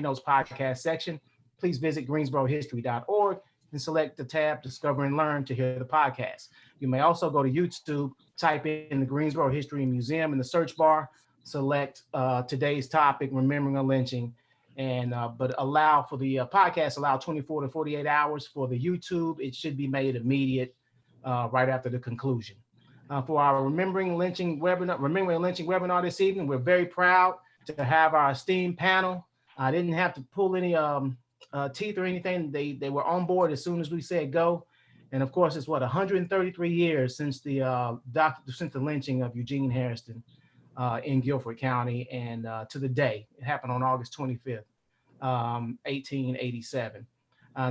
Notes podcast section, please visit greensborohistory.org and select the tab Discover and Learn to hear the podcast. You may also go to YouTube, type in the Greensboro History Museum in the search bar, select today's topic, Remembering a Lynching, and but allow for the podcast, allow 24 to 48 hours. For the YouTube, it should be made immediate right after the conclusion. For our Remembering a Lynching webinar this evening, we're very proud to have our esteemed panel. I didn't have to pull any teeth or anything. They were on board as soon as we said go. And of course, it's 133 years since the lynching of Eugene Hairston in Guilford County, and to the day. It happened on August 25th, 1887.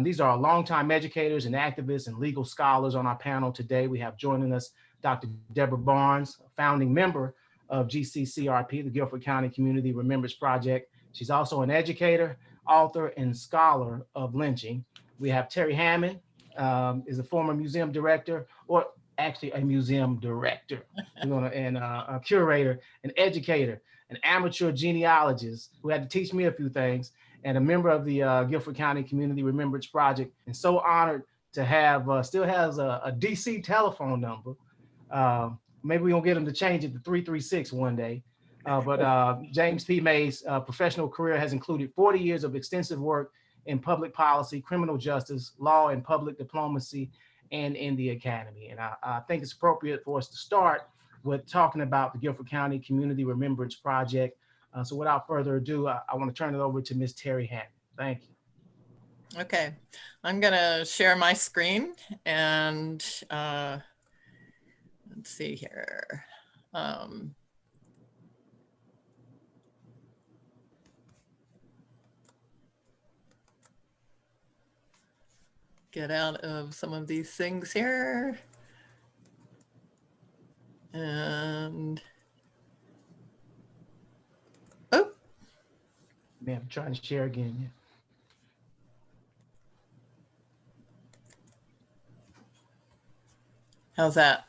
These are our longtime educators and activists and legal scholars on our panel today. We have joining us Dr. Deborah Barnes, founding member of GCCRP, the Guilford County Community Remembrance Project. She's also an educator, author, and scholar of lynching. We have Terry Hammond, is a former museum director, or actually a museum director, and a curator, an educator, an amateur genealogist who had to teach me a few things, and a member of the Guilford County Community Remembrance Project. And so honored to have, still has a DC telephone number. Maybe we're gonna get him to change it to 336 one day. But James P. May's professional career has included 40 years of extensive work in public policy, criminal justice, law, and public diplomacy, and in the academy. And I think it's appropriate for us to start with talking about the Guilford County Community Remembrance Project. So without further ado, I want to turn it over to Ms. Terry Hammond. Thank you. Okay, I'm gonna share my screen and let's see here. Get out of some of these things here. And, oh. Man, I'm trying to share again. Yeah. How's that?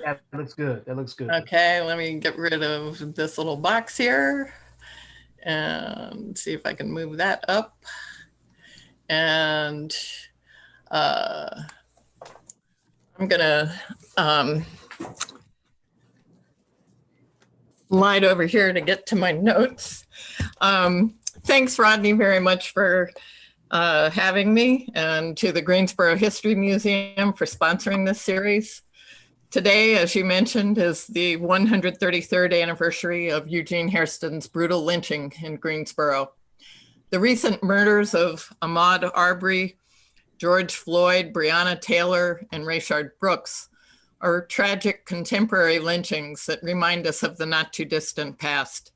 Yeah, that looks good. That looks good. Okay, let me get rid of this little box here and see if I can move that up. And I'm gonna slide over here to get to my notes. Thanks, Rodney, very much for having me, and to the Greensboro History Museum for sponsoring this series. Today, as you mentioned, is the 133rd anniversary of Eugene Hairston's brutal lynching in Greensboro. The recent murders of Ahmaud Arbery, George Floyd, Breonna Taylor, and Rayshard Brooks are tragic contemporary lynchings that remind us of the not too distant past.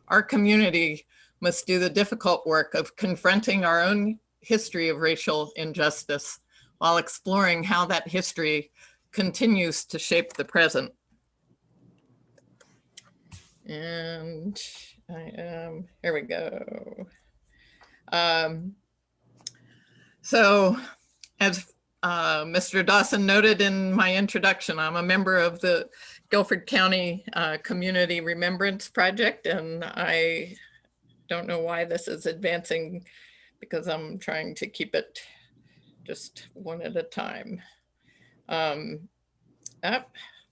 Our community must do the difficult work of confronting our own history of racial injustice while exploring how that history continues to shape the present. And here we go. So as Mr. Dawson noted in my introduction, I'm a member of the Guilford County Community Remembrance Project, and I don't know why this is advancing because I'm trying to keep it just one at a time.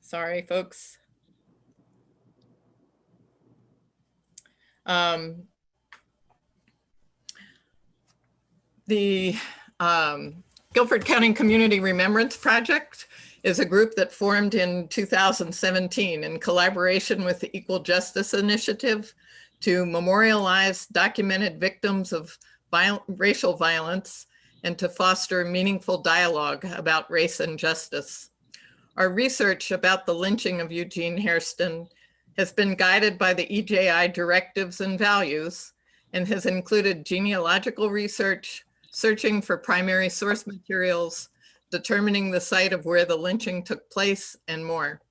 Sorry, folks. The Guilford County Community Remembrance Project is a group that formed in 2017 in collaboration with the Equal Justice Initiative to memorialize documented victims of racial violence and to foster meaningful dialogue about race and justice. Our research about the lynching of Eugene Hairston has been guided by the EJI directives and values and has included genealogical research, searching for primary source materials, determining the site of where the lynching took place, and more.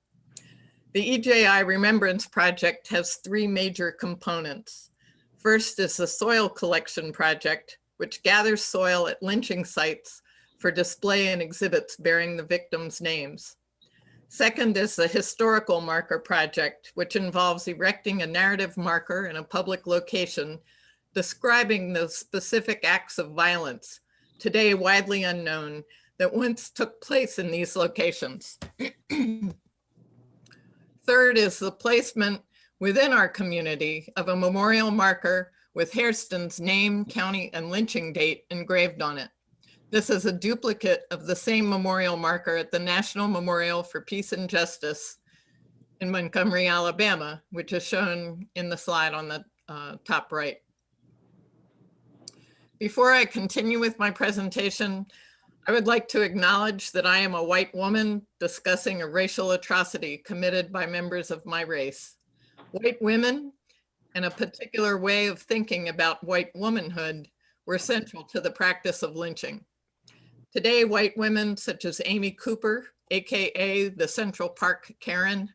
The EJI Remembrance Project has three major components. First is the soil collection project, which gathers soil at lynching sites for display in exhibits bearing the victims' names. Second is the historical marker project, which involves erecting a narrative marker in a public location describing the specific acts of violence, today widely unknown, that once took place in these locations. Third is the placement within our community of a memorial marker with Hairston's name, county, and lynching date engraved on it. This is a duplicate of the same memorial marker at the National Memorial for Peace and Justice in Montgomery, Alabama, which is shown in the slide on the top right. Before I continue with my presentation, I would like to acknowledge that I am a white woman discussing a racial atrocity committed by members of my race. White women and a particular way of thinking about white womanhood were central to the practice of lynching. Today, white women such as Amy Cooper, AKA the Central Park Karen,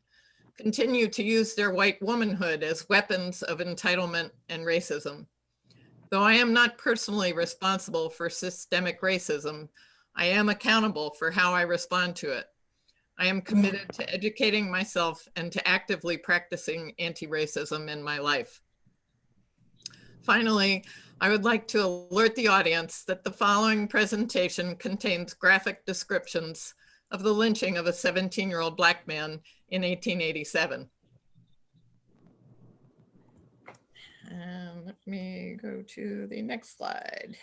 continue to use their white womanhood as weapons of entitlement and racism. Though I am not personally responsible for systemic racism, I am accountable for how I respond to it. I am committed to educating myself and to actively practicing anti-racism in my life. Finally, I would like to alert the audience that the following presentation contains graphic descriptions of the lynching of a 17-year-old Black man in 1887. And let me go to the next slide.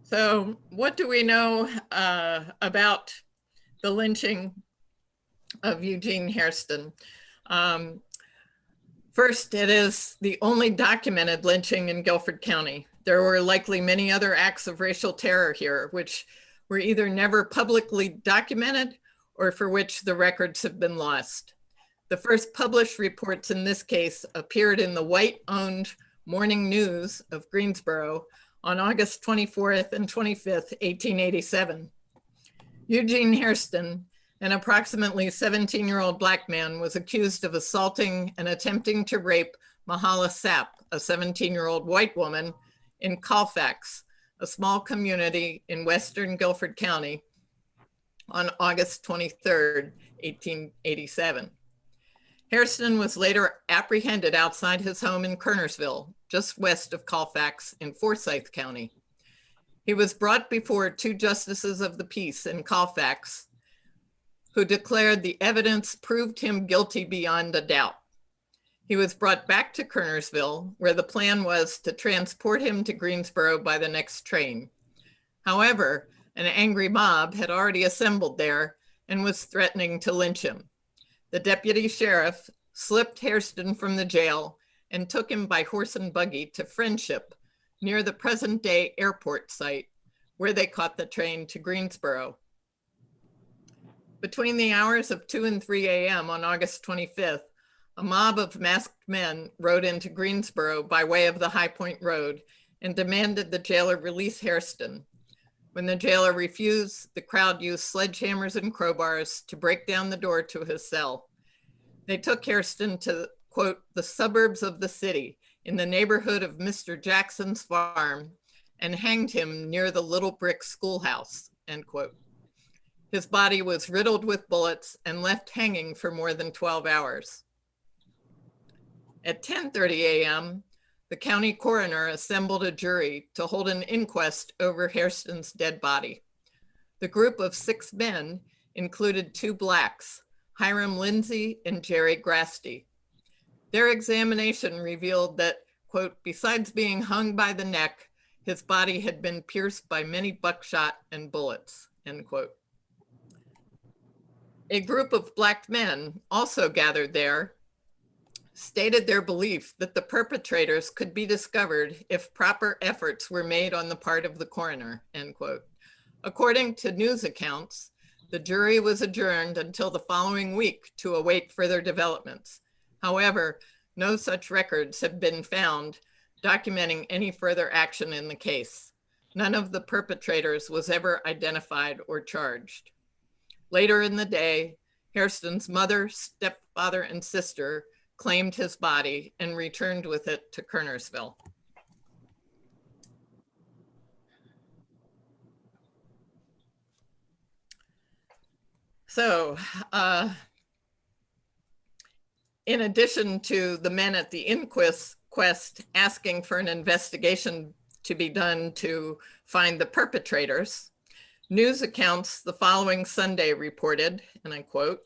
So what do we know about the lynching of Eugene Hairston? First, it is the only documented lynching in Guilford County. There were likely many other acts of racial terror here, which were either never publicly documented or for which the records have been lost. The first published reports in this case appeared in the white-owned Morning News of Greensboro on August 24th and 25th, 1887. Eugene Hairston, an approximately 17-year-old Black man, was accused of assaulting and attempting to rape Mahala Sapp, a 17-year-old white woman, in Colfax, a small community in western Guilford County, on August 23rd, 1887. Hairston was later apprehended outside his home in Warnersville, just west of Colfax in Forsyth County. He was brought before two justices of the peace in Colfax, who declared the evidence proved him guilty beyond a doubt. He was brought back to Warnersville, where the plan was to transport him to Greensboro by the next train. However, an angry mob had already assembled there and was threatening to lynch him. The deputy sheriff slipped Hairston from the jail and took him by horse and buggy to Friendship, near the present-day airport site, where they caught the train to Greensboro. Between the hours of 2 and 3 a.m. on August 25th, a mob of masked men rode into Greensboro by way of the High Point Road and demanded the jailer release Hairston. When the jailer refused, the crowd used sledgehammers and crowbars to break down the door to his cell. They took Hairston to, quote, the suburbs of the city in the neighborhood of Mr. Jackson's farm and hanged him near the Little Brick Schoolhouse, end quote. His body was riddled with bullets and left hanging for more than 12 hours. At 10:30 a.m., the county coroner assembled a jury to hold an inquest over Hairston's dead body. The group of 6 men included 2 Blacks, Hiram Lindsay and Jerry Grasty. Their examination revealed that, quote, besides being hung by the neck, his body had been pierced by many buckshot and bullets, end quote. A group of Black men also gathered there, stated their belief that the perpetrators could be discovered if proper efforts were made on the part of the coroner, end quote. According to news accounts, the jury was adjourned until the following week to await further developments. However, no such records have been found documenting any further action in the case. None of the perpetrators was ever identified or charged. Later in the day, Hairston's mother, stepfather, and sister claimed his body and returned with it to Warnersville. So in addition to the men at the inquest asking for an investigation to be done to find the perpetrators, news accounts the following Sunday reported, and I quote,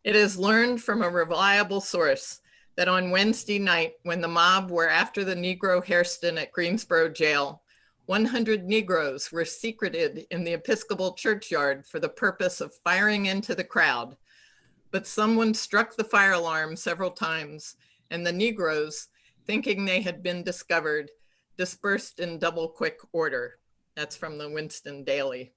"It is learned from a reliable source that on Wednesday night, when the mob were after the Negro Hairston at Greensboro jail, 100 Negroes were secreted in the Episcopal churchyard for the purpose of firing into the crowd. But someone struck the fire alarm several times, and the Negroes, thinking they had been discovered, dispersed in double quick order." That's from the Winston Daily.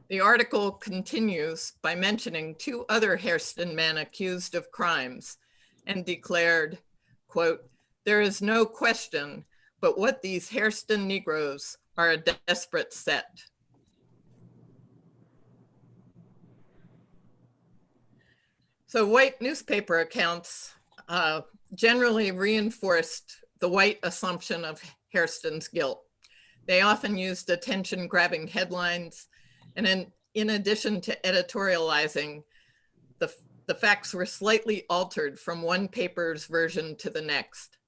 The article continues by mentioning 2 other Hairston men accused of crimes and declared, quote, "There is no question but what these Hairston Negroes are a desperate set." So white newspaper accounts generally reinforced the white assumption of Hairston's guilt. They often used attention-grabbing headlines, and in addition to editorializing, the facts were slightly altered from one paper's version to the next.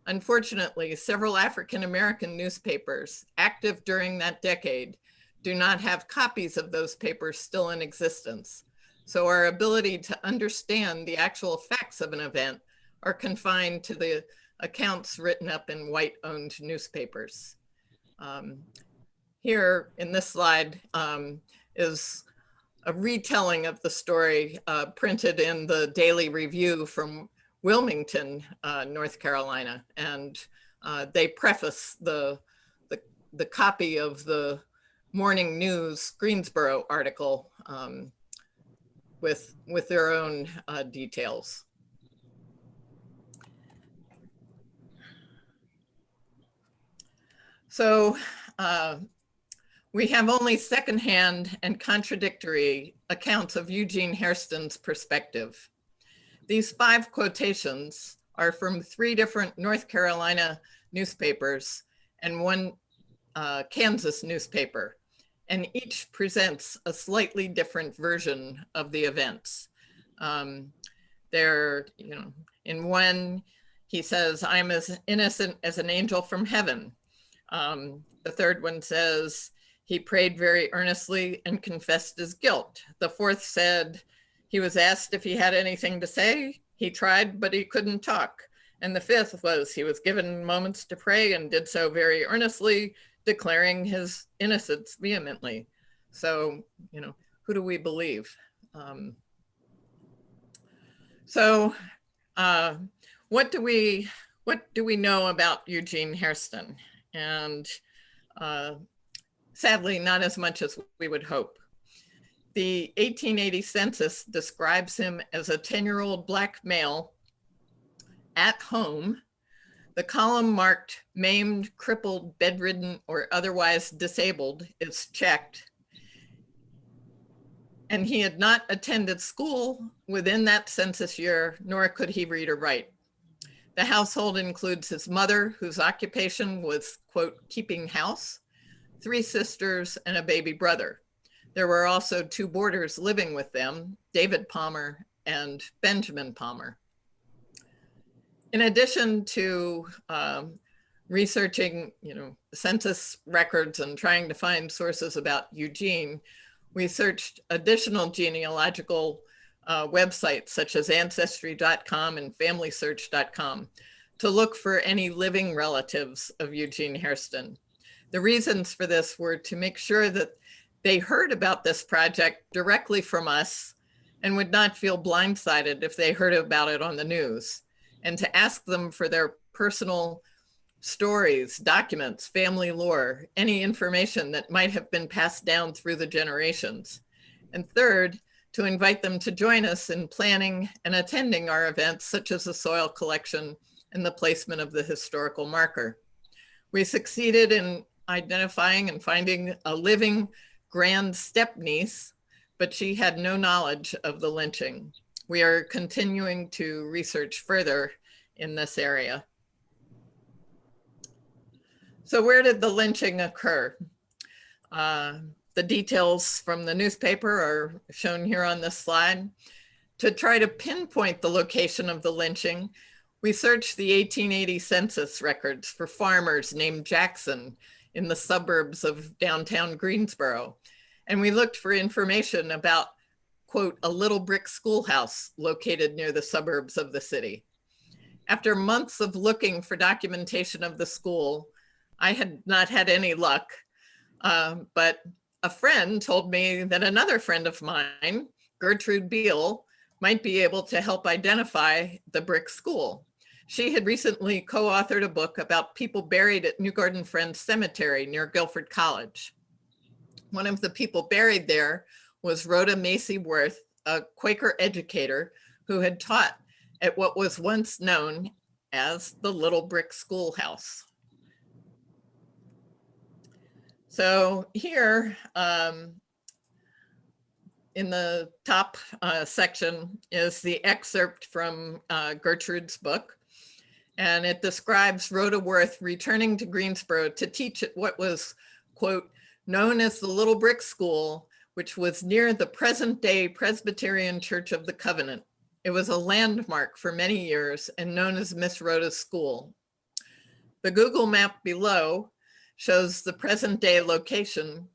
Unfortunately, several African-American newspapers active during that decade do not have copies of those papers still in existence. So our ability to understand the actual facts of an event are confined to the accounts written up in white-owned newspapers. Here in this slide is a retelling of the story printed in the Daily Review from Wilmington, North Carolina. And they preface the copy of the Morning News Greensboro article with their own details. So we have only secondhand and contradictory accounts of Eugene Hairston's perspective. These 5 quotations are from 3 different North Carolina newspapers and 1 Kansas newspaper, and each presents a slightly different version of the events. They're, in one, he says, "I'm as innocent as an angel from heaven." The third one says, "He prayed very earnestly and confessed his guilt." The fourth said, "He was asked if he had anything to say. He tried, but he couldn't talk." And the fifth was, "He was given moments to pray and did so very earnestly, declaring his innocence vehemently." So, who do we believe? What do we know about Eugene Hairston? And sadly, not as much as we would hope. The 1880 census describes him as a 10-year-old Black male at home. The column marked maimed, crippled, bedridden, or otherwise disabled is checked. And he had not attended school within that census year, nor could he read or write. The household includes his mother, whose occupation was, quote, "keeping house," 3 sisters, and a baby brother. There were also 2 boarders living with them, David Palmer and Benjamin Palmer. In addition to researching, census records and trying to find sources about Eugene, we searched additional genealogical websites such as Ancestry.com and FamilySearch.com to look for any living relatives of Eugene Hairston. The reasons for this were to make sure that they heard about this project directly from us and would not feel blindsided if they heard about it on the news, and to ask them for their personal stories, documents, family lore, any information that might have been passed down through the generations. And third, to invite them to join us in planning and attending our events, such as the soil collection and the placement of the historical marker. We succeeded in identifying and finding a living grand step-niece, but she had no knowledge of the lynching. We are continuing to research further in this area. So where did the lynching occur? The details from the newspaper are shown here on this slide. To try to pinpoint the location of the lynching, we searched the 1880 census records for farmers named Jackson in the suburbs of downtown Greensboro. And we looked for information about, quote, a little brick schoolhouse located near the suburbs of the city. After months of looking for documentation of the school, I had not had any luck, but a friend told me that another friend of mine, Gertrude Beale, might be able to help identify the brick school. She had recently co-authored a book about people buried at New Garden Friends Cemetery near Guilford College. One of the people buried there was Rhoda Macy Worth, a Quaker educator who had taught at what was once known as the Little Brick Schoolhouse. So here, in the top section is the excerpt from Gertrude's book. And it describes Rhoda Worth returning to Greensboro to teach at what was, quote, known as the Little Brick School, which was near the present day Presbyterian Church of the Covenant. It was a landmark for many years and known as Miss Rhoda's School. The Google map below shows the present day location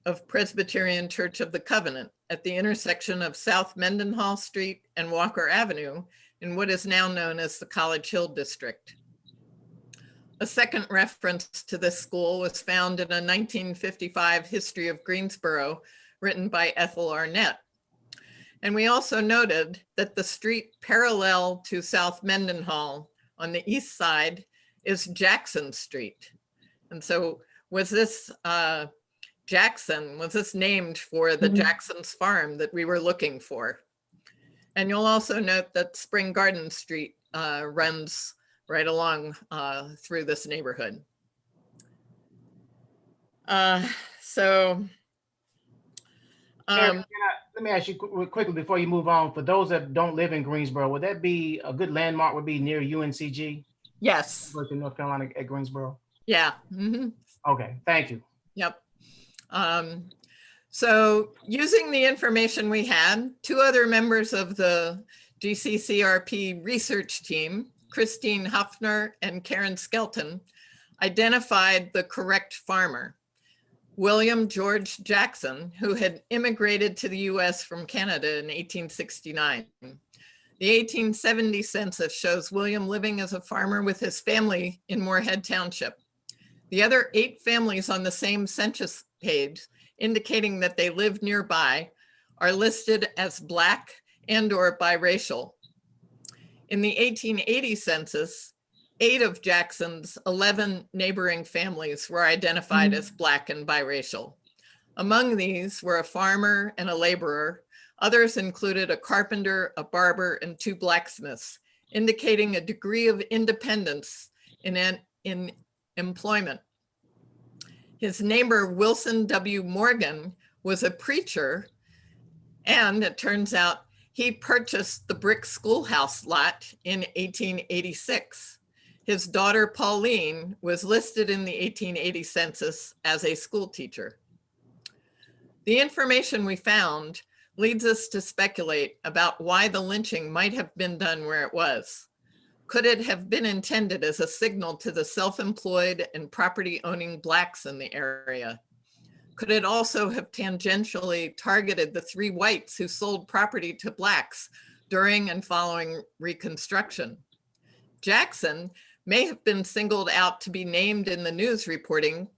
of Presbyterian Church of the Covenant at the intersection of South Mendenhall Street and Walker Avenue in what is now known as the College Hill District. A second reference to this school was found in a 1955 History of Greensboro written by Ethel Arnett. And we also noted that the street parallel to South Mendenhall on the east side is Jackson Street. And so was this Jackson, was this named for the Jackson's farm that we were looking for? And you'll also note that Spring Garden Street runs right along through this neighborhood. Eric, let me ask you quickly before you move on. For those that don't live in Greensboro, would that be a good landmark? Would be near UNCG? Yes. In North Carolina at Greensboro? Yeah. Okay, thank you. Yep. So using the information we had, two other members of the GCCRP research team, Christine Huffner and Karen Skelton, identified the correct farmer, William George Jackson, who had immigrated to the US from Canada in 1869. The 1870 census shows William living as a farmer with his family in Moorhead Township. The other 8 families on the same census page, indicating that they live nearby, are listed as Black and or biracial. In the 1880 census, 8 of Jackson's 11 neighboring families were identified as Black and biracial. Among these were a farmer and a laborer. Others included a carpenter, a barber, and 2 blacksmiths, indicating a degree of independence in employment. His neighbor, Wilson W. Morgan, was a preacher, and it turns out he purchased the brick schoolhouse lot in 1886. His daughter, Pauline, was listed in the 1880 census as a school teacher. The information we found leads us to speculate about why the lynching might have been done where it was. Could it have been intended as a signal to the self-employed and property-owning Blacks in the area? Could it also have tangentially targeted the 3 whites who sold property to Blacks during and following Reconstruction? Jackson may have been singled out to be named in the news reporting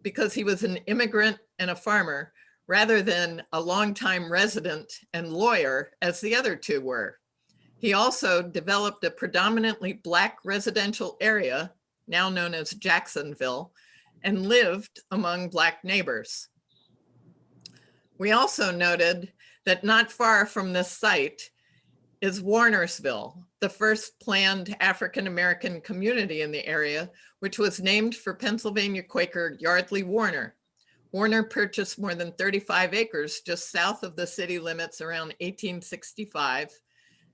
because he was an immigrant and a farmer, rather than a longtime resident and lawyer as the other 2 were. He also developed a predominantly Black residential area, now known as Jacksonville, and lived among Black neighbors. We also noted that not far from this site is Warnersville, the first planned African-American community in the area, which was named for Pennsylvania Quaker Yardley Warner. Warner purchased more than 35 acres just south of the city limits around 1865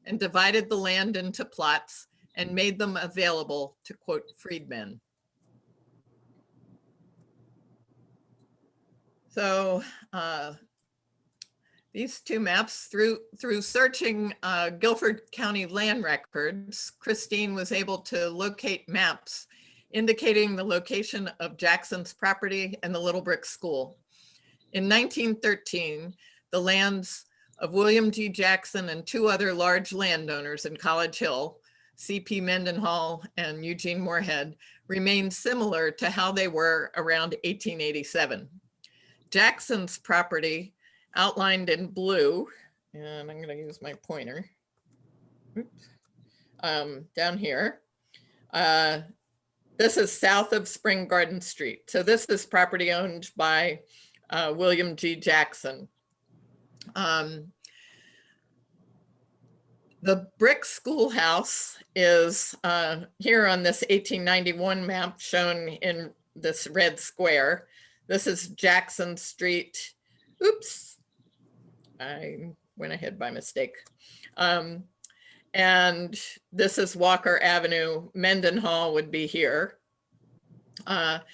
and divided the land into plots and made them available to, quote, freedmen. So These two maps, through searching Guilford County land records, Christine was able to locate maps indicating the location of Jackson's property and the Little Brick School. In 1913, the lands of William G. Jackson and two other large landowners in College Hill, C.P. Mendenhall and Eugene Moorhead, remained similar to how they were around 1887. Jackson's property, outlined in blue, and I'm going to use my pointer, down here. This is south of Spring Garden Street. So this is property owned by William G. Jackson. The brick schoolhouse is here on this 1891 map shown in this red square. This is Jackson Street. Oops, I went ahead by mistake. And this is Walker Avenue. Mendenhall would be here. The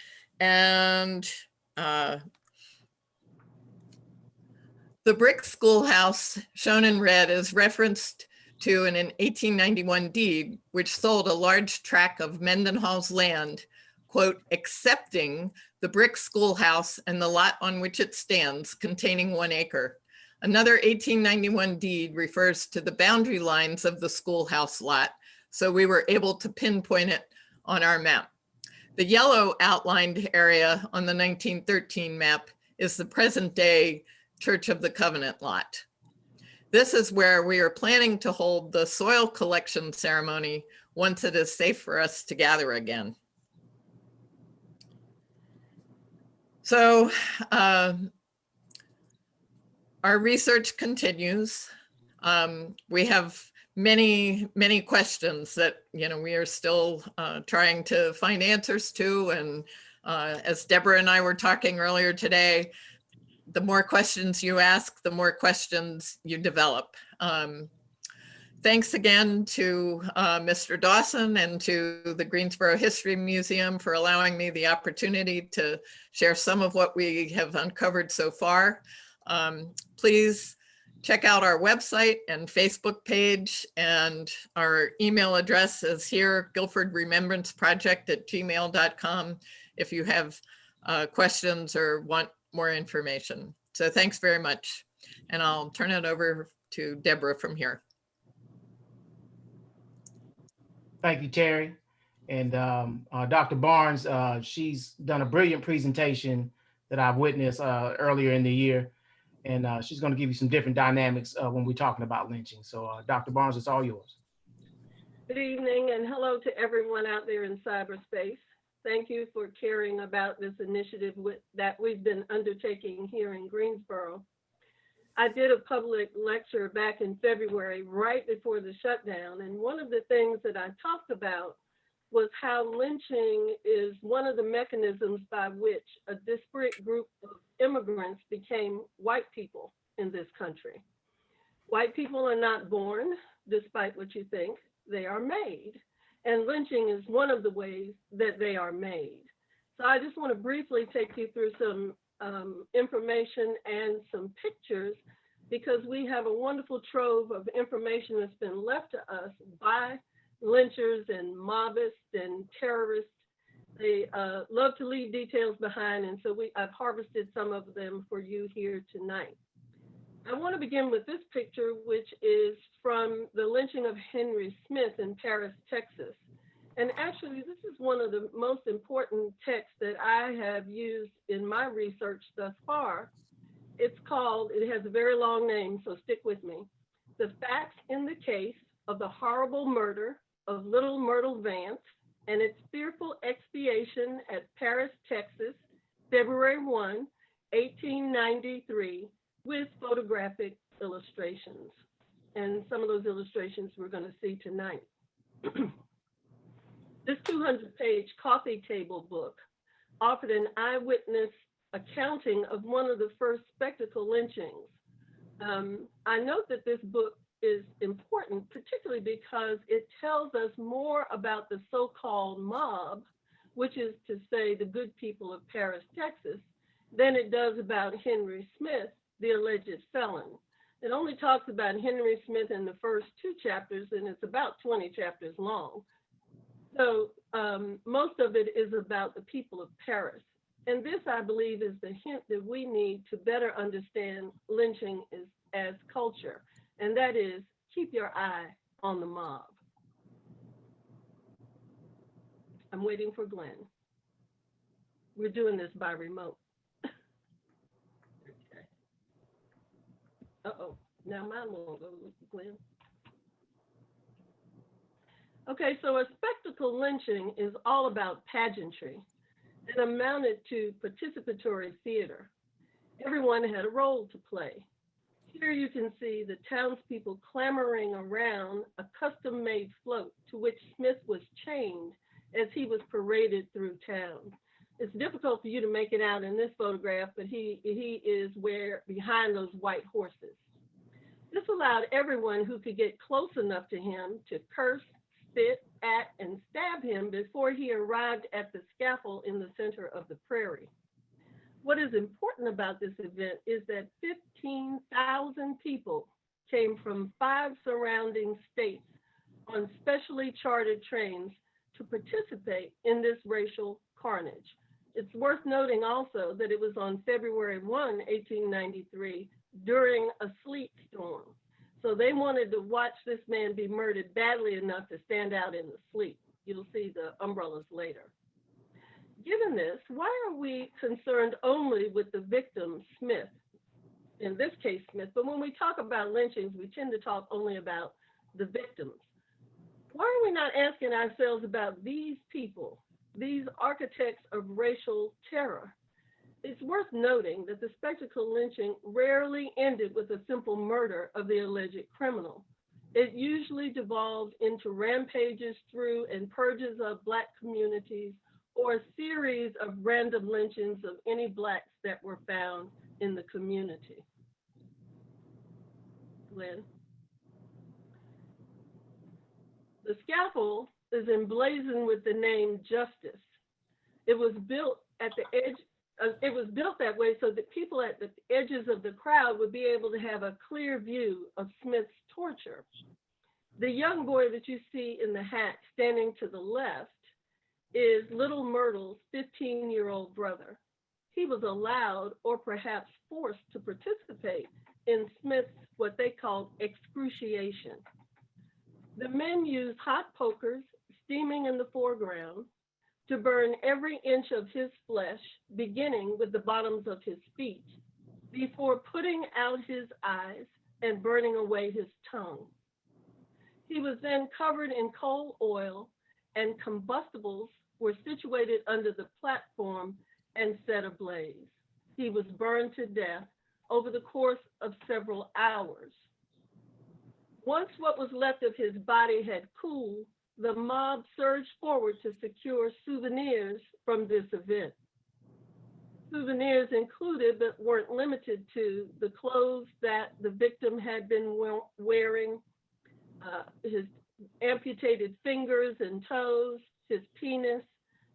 brick schoolhouse shown in red is referenced to an 1891 deed, which sold a large tract of Mendenhall's land, quote, accepting the brick schoolhouse and the lot on which it stands, containing 1 acre. Another 1891 deed refers to the boundary lines of the schoolhouse lot, so we were able to pinpoint it on our map. The yellow outlined area on the 1913 map is the present day Church of the Covenant lot. This is where we are planning to hold the soil collection ceremony once it is safe for us to gather again. So our research continues. We have many questions that we are still trying to find answers to. And as Deborah and I were talking earlier today, the more questions you ask, the more questions you develop. Thanks again to Mr. Dawson and to the Greensboro History Museum for allowing me the opportunity to share some of what we have uncovered so far. Please check out our website and Facebook page, and our email address is here, guilfordremembranceproject@gmail.com, if you have questions or want more information. So thanks very much. And I'll turn it over to Deborah from here. Thank you, Terry. And Dr. Barnes, she's done a brilliant presentation that I've witnessed earlier in the year. And she's going to give you some different dynamics when we're talking about lynching. So Dr. Barnes, it's all yours. Good evening and hello to everyone out there in cyberspace. Thank you for caring about this initiative that we've been undertaking here in Greensboro. I did a public lecture back in February, right before the shutdown. And one of the things that I talked about was how lynching is one of the mechanisms by which a disparate group of immigrants became white people in this country. White people are not born, despite what you think, they are made. And lynching is one of the ways that they are made. So I just want to briefly take you through some information and some pictures, because we have a wonderful trove of information that's been left to us by lynchers and mobbists and terrorists. They love to leave details behind, and so I've harvested some of them for you here tonight. I want to begin with this picture, which is from the lynching of Henry Smith in Paris, Texas. And actually, this is one of the most important texts that I have used in my research thus far. It's called, it has a very long name, so stick with me. The Facts in the Case of the Horrible Murder of Little Myrtle Vance and Its Fearful Expiation at Paris, Texas, February 1, 1893, with photographic illustrations. And some of those illustrations we're going to see tonight. This 200-page coffee table book offered an eyewitness accounting of one of the first spectacle lynchings. I note that this book is important, particularly because it tells us more about the so-called mob, which is to say the good people of Paris, Texas, than it does about Henry Smith, the alleged felon. It only talks about Henry Smith in the first 2 chapters, and it's about 20 chapters long. So most of it is about the people of Paris. And this, I believe, is the hint that we need to better understand lynching as culture, and that is keep your eye on the mob. I'm waiting for Glenn. We're doing this by remote. Okay. Uh-oh, now mine won't go, Glenn. Okay, so a spectacle lynching is all about pageantry and amounted to participatory theater. Everyone had a role to play. Here you can see the townspeople clamoring around a custom-made float to which Smith was chained as he was paraded through town. It's difficult for you to make it out in this photograph, but he is behind those white horses. This allowed everyone who could get close enough to him to curse, spit at, and stab him before he arrived at the scaffold in the center of the prairie. What is important about this event is that 15,000 people came from 5 surrounding states on specially chartered trains to participate in this racial carnage. It's worth noting also that it was on February 1, 1893, during a sleet storm. So they wanted to watch this man be murdered badly enough to stand out in the sleet. You'll see the umbrellas later. Given this, why are we concerned only with the victim, Smith? In this case, Smith, but when we talk about lynchings, we tend to talk only about the victims. Why are we not asking ourselves about these people, these architects of racial terror? It's worth noting that the spectacle lynching rarely ended with a simple murder of the alleged criminal. It usually devolved into rampages through and purges of Black communities, or a series of random lynchings of any Blacks that were found in the community. Glenn. The scaffold is emblazoned with the name Justice. It was built at the edge. It was built that way so that people at the edges of the crowd would be able to have a clear view of Smith's torture. The young boy that you see in the hat standing to the left is Little Myrtle's 15-year-old brother. He was allowed, or perhaps forced, to participate in Smith's what they called excruciation. The men used hot pokers, steaming in the foreground, to burn every inch of his flesh, beginning with the bottoms of his feet, before putting out his eyes and burning away his tongue. He was then covered in coal oil, and combustibles were situated under the platform and set ablaze. He was burned to death over the course of several hours. Once what was left of his body had cooled, the mob surged forward to secure souvenirs from this event. Souvenirs included, but weren't limited to, the clothes that the victim had been wearing, his amputated fingers and toes, his penis,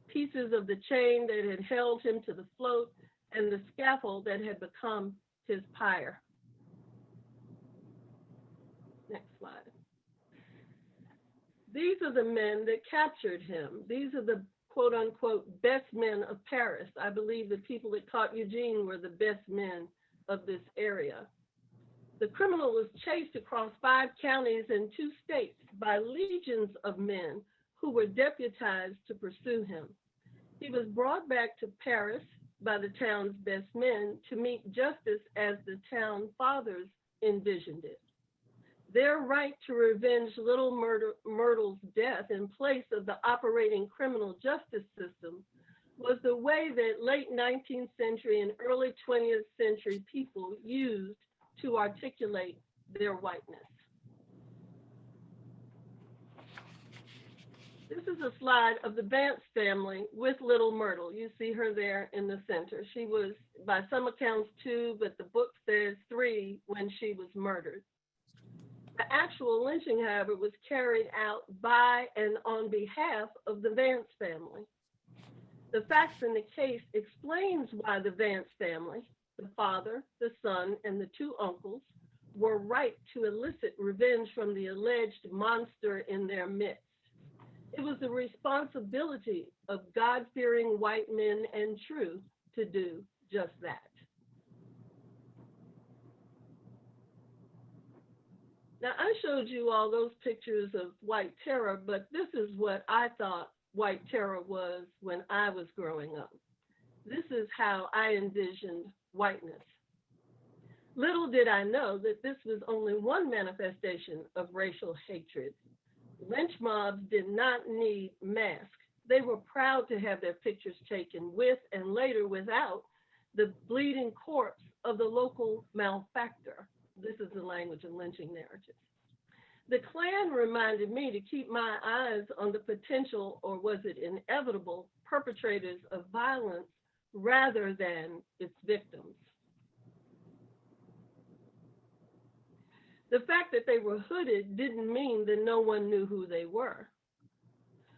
pieces of the chain that had held him to the float, and the scaffold that had become his pyre. Next slide. These are the men that captured him. These are the quote unquote best men of Paris. I believe the people that caught Eugene were the best men of this area. The criminal was chased across 5 counties and 2 states by legions of men who were deputized to pursue him. He was brought back to Paris by the town's best men to meet justice as the town fathers envisioned it. Their right to revenge Little Myrtle's death in place of the operating criminal justice system was the way that late 19th century and early 20th century people used to articulate their whiteness. This is a slide of the Vance family with Little Myrtle. You see her there in the center. She was, by some accounts, 2, but the book says 3 when she was murdered. The actual lynching, however, was carried out by and on behalf of the Vance family. The facts in the case explains why the Vance family, the father, the son, and the 2 uncles, were right to elicit revenge from the alleged monster in their midst. It was the responsibility of God-fearing white men and true to do just that. Now, I showed you all those pictures of white terror, but this is what I thought white terror was when I was growing up. This is how I envisioned whiteness. Little did I know that this was only one manifestation of racial hatred. Lynch mobs did not need masks. They were proud to have their pictures taken with and later without the bleeding corpse of the local malefactor. This is the language of lynching narratives. The Klan reminded me to keep my eyes on the potential, or was it inevitable, perpetrators of violence rather than its victims. The fact that they were hooded didn't mean that no one knew who they were.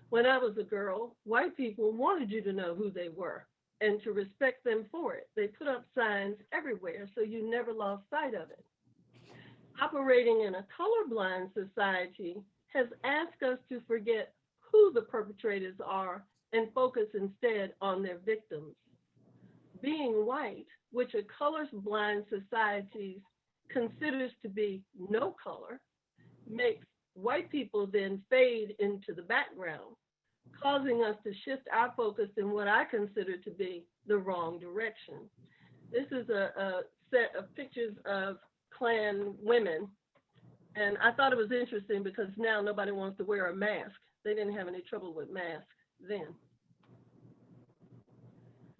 When I was a girl, white people wanted you to know who they were and to respect them for it. They put up signs everywhere so you never lost sight of it. Operating in a colorblind society has asked us to forget who the perpetrators are and focus instead on their victims. Being white, which a colorblind society considers to be no color, makes white people then fade into the background, causing us to shift our focus in what I consider to be the wrong direction. This is a set of pictures of Klan women, and I thought it was interesting because now nobody wants to wear a mask. They didn't have any trouble with masks then.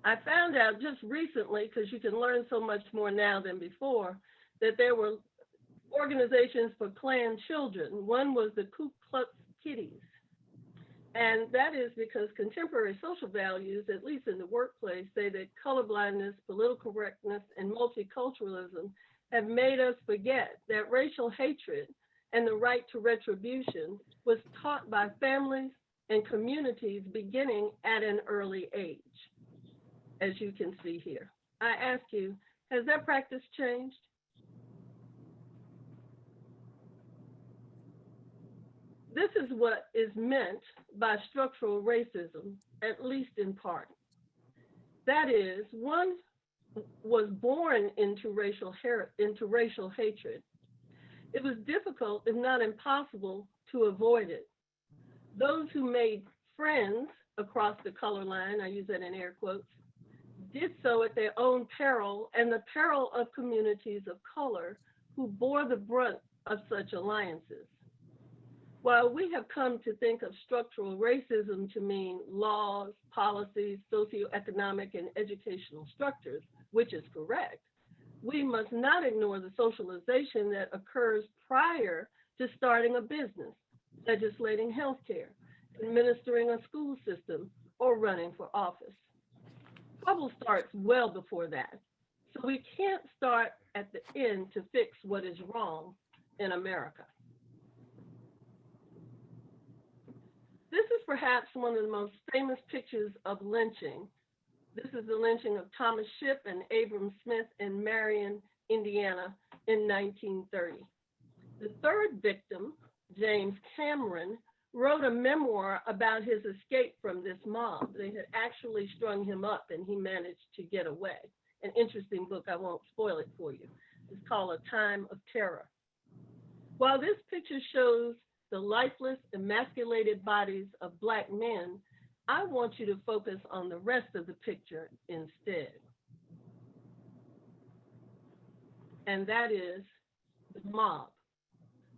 I found out just recently, because you can learn so much more now than before, that there were organizations for Klan children. One was the Ku Klux Kitties. And that is because contemporary social values, at least in the workplace, say that colorblindness, political correctness, and multiculturalism have made us forget that racial hatred and the right to retribution was taught by families and communities beginning at an early age, as you can see here. I ask you, has that practice changed? This is what is meant by structural racism, at least in part. That is, one was born into racial hatred. It was difficult, if not impossible, to avoid it. Those who made friends across the color line, I use that in air quotes, did so at their own peril and the peril of communities of color who bore the brunt of such alliances. While we have come to think of structural racism to mean laws, policies, socioeconomic, and educational structures, which is correct, we must not ignore the socialization that occurs prior to starting a business, legislating healthcare, administering a school system, or running for office. Trouble starts well before that, so we can't start at the end to fix what is wrong in America. This is perhaps one of the most famous pictures of lynching. This is the lynching of Thomas Shipp and Abram Smith in Marion, Indiana in 1930. The third victim, James Cameron, wrote a memoir about his escape from this mob. They had actually strung him up and he managed to get away. An interesting book, I won't spoil it for you. It's called A Time of Terror. While this picture shows the lifeless, emasculated bodies of Black men, I want you to focus on the rest of the picture instead. And that is the mob,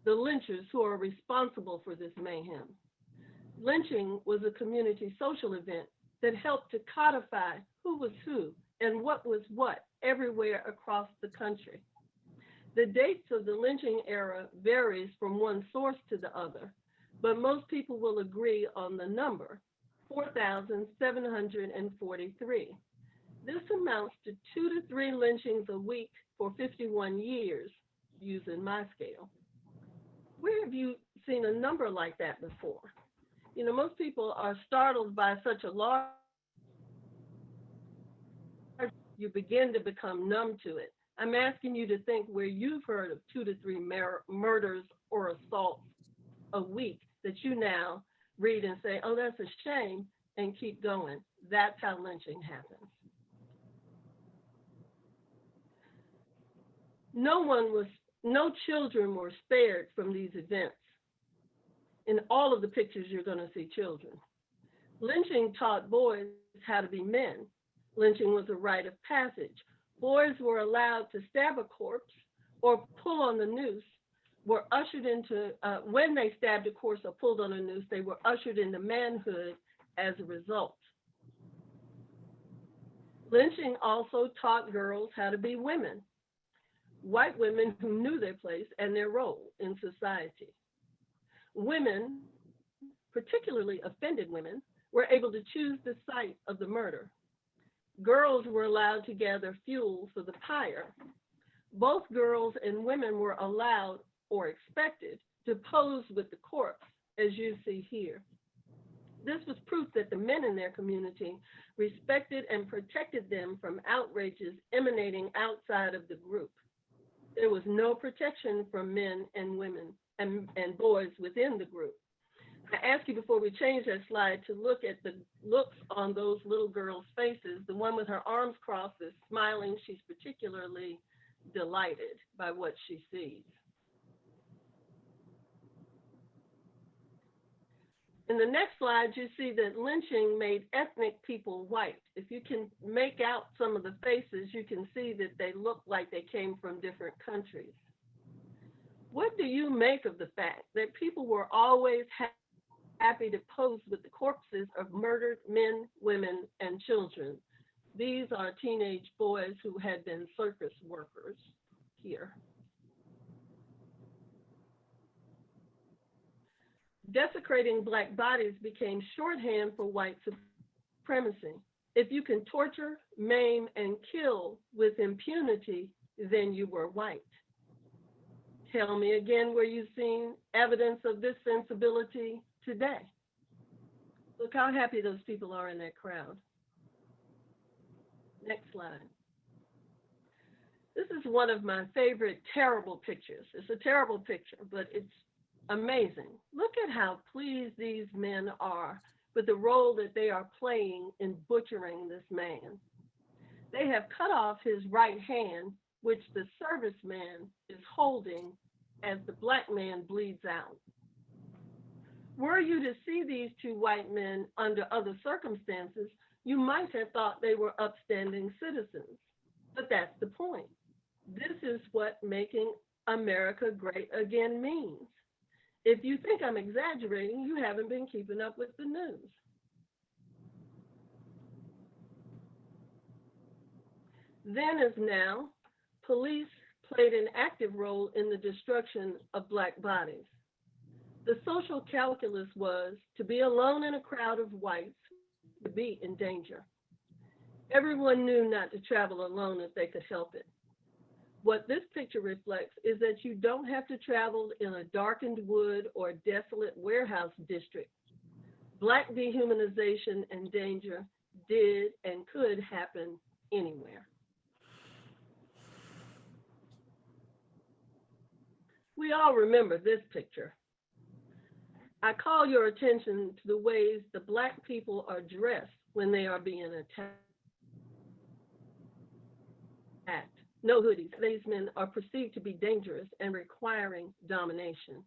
the lynchers who are responsible for this mayhem. Lynching was a community social event that helped to codify who was who and what was what everywhere across the country. The dates of the lynching era varies from one source to the other, but most people will agree on the number, 4,743. This amounts to 2 to 3 lynchings a week for 51 years, using my scale. Where have you seen a number like that before? You know, most people are startled by such a large, you begin to become numb to it. I'm asking you to think where you've heard of 2 to 3 murders or assaults a week that you now read and say, oh, that's a shame, and keep going. That's how lynching happens. No children were spared from these events. In all of the pictures, you're going to see children. Lynching taught boys how to be men. Lynching was a rite of passage. Boys were allowed to stab a corpse or pull on the noose, were ushered into, when they stabbed a corpse or pulled on a noose, they were ushered into manhood as a result. Lynching also taught girls how to be women, white women who knew their place and their role in society. Women, particularly offended women, were able to choose the site of the murder. Girls were allowed to gather fuel for the pyre. Both girls and women were allowed or expected to pose with the corpse, as you see here. This was proof that the men in their community respected and protected them from outrages emanating outside of the group. There was no protection from men and women and boys within the group. I ask you before we change that slide to look at the looks on those little girls' faces. The one with her arms crossed is smiling. She's particularly delighted by what she sees. In the next slide, you see that lynching made ethnic people white. If you can make out some of the faces, you can see that they look like they came from different countries. What do you make of the fact that people were always happy to pose with the corpses of murdered men, women, and children? These are teenage boys who had been circus workers here. Desecrating Black bodies became shorthand for white supremacy. If you can torture, maim, and kill with impunity, then you were white. Tell me again where you've seen evidence of this sensibility today. Look how happy those people are in that crowd. Next slide. This is one of my favorite terrible pictures. It's a terrible picture, but it's amazing. Look at how pleased these men are with the role that they are playing in butchering this man. They have cut off his right hand, which the serviceman is holding as the Black man bleeds out. Were you to see these two white men under other circumstances, you might have thought they were upstanding citizens. But that's the point. This is what making America great again means. If you think I'm exaggerating, you haven't been keeping up with the news. Then as now, police played an active role in the destruction of Black bodies. The social calculus was to be alone in a crowd of whites to be in danger. Everyone knew not to travel alone if they could help it. What this picture reflects is that you don't have to travel in a darkened wood or desolate warehouse district. Black dehumanization and danger did and could happen anywhere. We all remember this picture. I call your attention to the ways the Black people are dressed when they are being attacked. No hoodies. These men are perceived to be dangerous and requiring domination.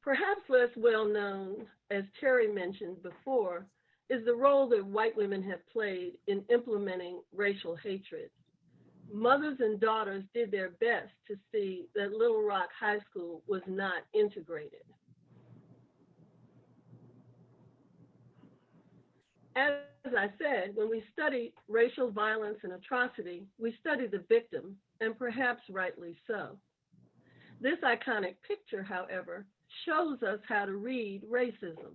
Perhaps less well known, as Terry mentioned before, is the role that white women have played in implementing racial hatred. Mothers and daughters did their best to see that Little Rock High School was not integrated. As I said, when we study racial violence and atrocity, we study the victim, and perhaps rightly so. This iconic picture, however, shows us how to read racism.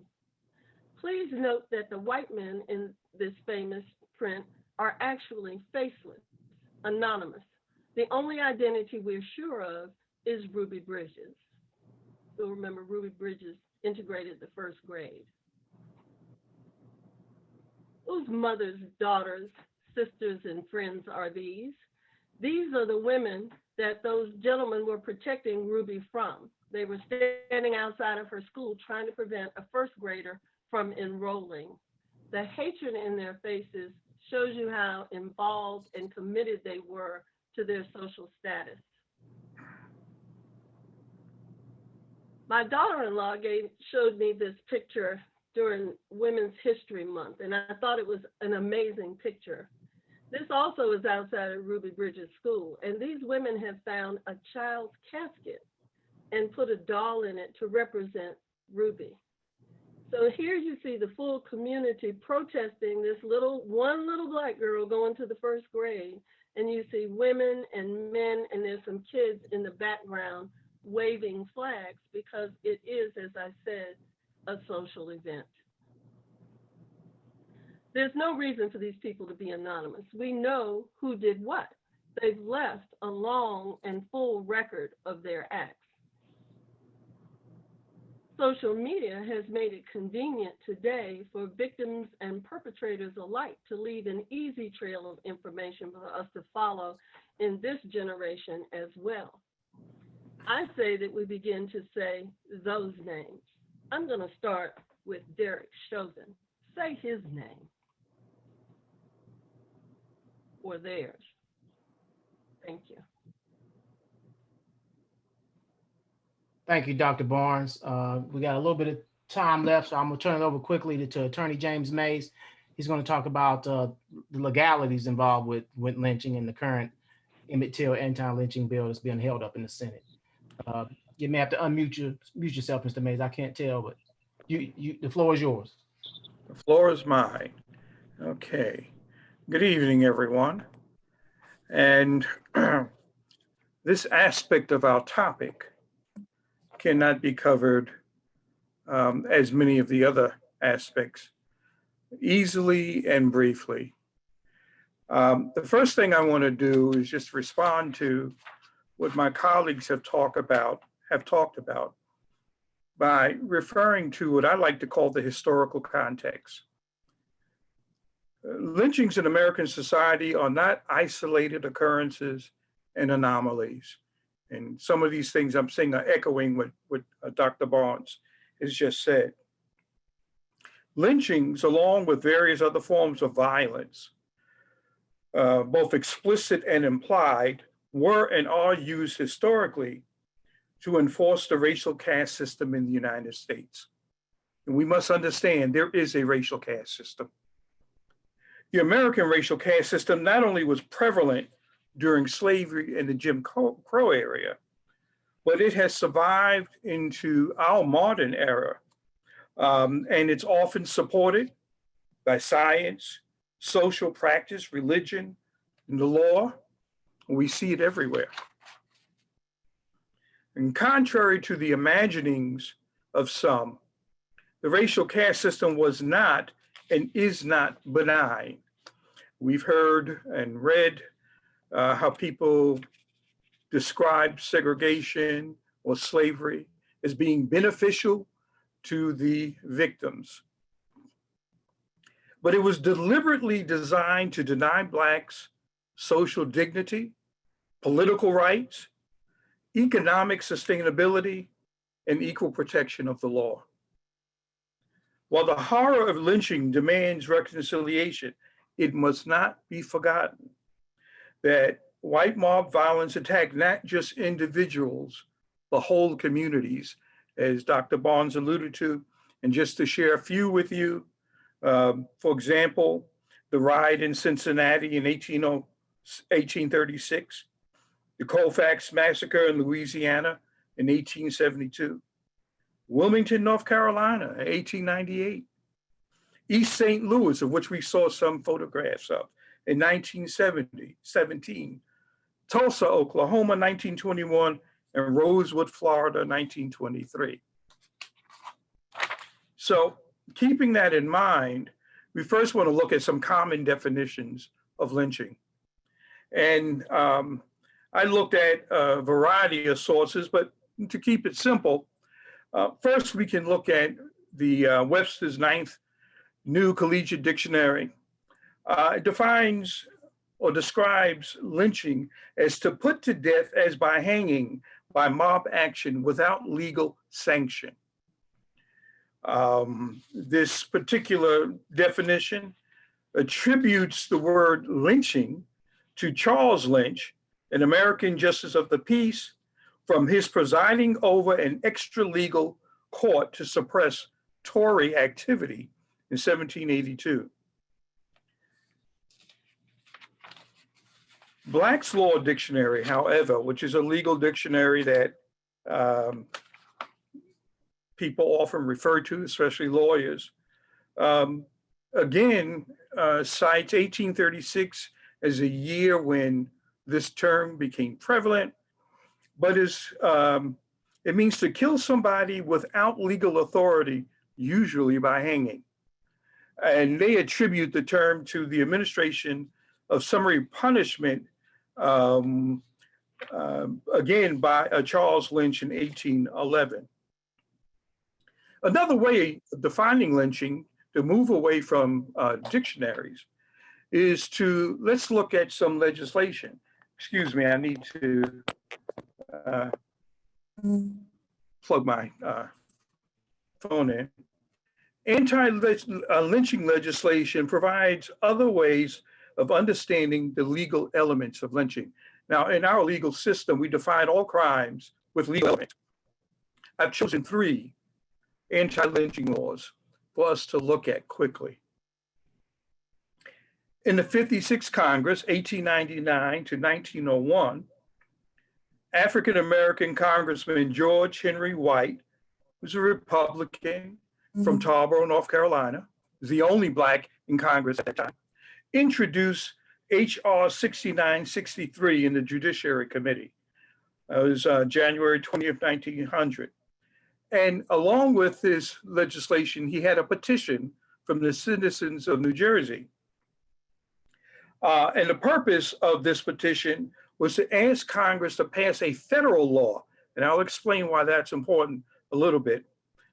Please note that the white men in this famous print are actually faceless, anonymous. The only identity we're sure of is Ruby Bridges. You'll remember Ruby Bridges integrated the first grade. Whose mothers, daughters, sisters, and friends are these? These are the women that those gentlemen were protecting Ruby from. They were standing outside of her school trying to prevent a first grader from enrolling. The hatred in their faces shows you how involved and committed they were to their social status. My daughter-in-law showed me this picture during Women's History Month, and I thought it was an amazing picture. This also is outside of Ruby Bridges School, and these women have found a child's casket and put a doll in it to represent Ruby. So here you see the full community protesting this one little Black girl going to the first grade, and you see women and men, and there's some kids in the background waving flags because it is, as I said, a social event. There's no reason for these people to be anonymous. We know who did what. They've left a long and full record of their acts. Social media has made it convenient today for victims and perpetrators alike to leave an easy trail of information for us to follow in this generation as well. I say that we begin to say those names. I'm going to start with Derek Chauvin. Say his name or theirs. Thank you. Thank you, Dr. Barnes. We got a little bit of time left, so I'm going to turn it over quickly to Attorney James Mays. He's going to talk about the legalities involved with lynching and the current Emmett Till Anti-Lynching bill that's being held up in the Senate. You may have to unmute yourself, Mr. Mays. I can't tell, but the floor is yours. The floor is mine. Okay. Good evening, everyone. And this aspect of our topic cannot be covered as many of the other aspects easily and briefly. The first thing I want to do is just respond to what my colleagues have talked about by referring to what I like to call the historical context. Lynchings in American society are not isolated occurrences and anomalies. And some of these things I'm saying are echoing what Dr. Barnes has just said. Lynchings, along with various other forms of violence, both explicit and implied, were and are used historically to enforce the racial caste system in the United States. And we must understand there is a racial caste system. The American racial caste system not only was prevalent during slavery in the Jim Crow area, but it has survived into our modern era. And it's often supported by science, social practice, religion, and the law. We see it everywhere. And contrary to the imaginings of some, the racial caste system was not and is not benign. We've heard and read how people describe segregation or slavery as being beneficial to the victims. But it was deliberately designed to deny Blacks social dignity, political rights, economic sustainability, and equal protection of the law. While the horror of lynching demands reconciliation, it must not be forgotten that white mob violence attacked not just individuals, but whole communities, as Dr. Barnes alluded to. And just to share a few with you, for example, the riot in Cincinnati in 1836, the Colfax Massacre in Louisiana in 1872, Wilmington, North Carolina in 1898, East St. Louis, of which we saw some photographs of, in 1917, Tulsa, Oklahoma, 1921, and Rosewood, Florida, 1923. So keeping that in mind, we first want to look at some common definitions of lynching. And I looked at a variety of sources, but to keep it simple, first we can look at the Webster's 9th New Collegiate Dictionary, defines or describes lynching as to put to death as by hanging by mob action without legal sanction. This particular definition attributes the word lynching to Charles Lynch, an American justice of the peace, from his presiding over an extra-legal court to suppress Tory activity in 1782. Black's Law Dictionary, however, which is a legal dictionary that people often refer to, especially lawyers, again, cites 1836 as a year when this term became prevalent, but it means to kill somebody without legal authority, usually by hanging. And they attribute the term to the administration of summary punishment, again, by Charles Lynch in 1811. Another way of defining lynching, to move away from dictionaries, is to, let's look at some legislation. Excuse me, I need to plug my phone in. Anti-lynching legislation provides other ways of understanding the legal elements of lynching. Now, in our legal system, we define all crimes with legal elements. I've chosen 3 anti-lynching laws for us to look at quickly. In the 56th Congress, 1899 to 1901, African-American Congressman George Henry White, who's a Republican from Tarboro, North Carolina, the only Black in Congress at that time, introduced H.R. 6963 in the Judiciary Committee. It was January 20th, 1900. And along with this legislation, he had a petition from the citizens of New Jersey. And the purpose of this petition was to ask Congress to pass a federal law, and I'll explain why that's important a little bit,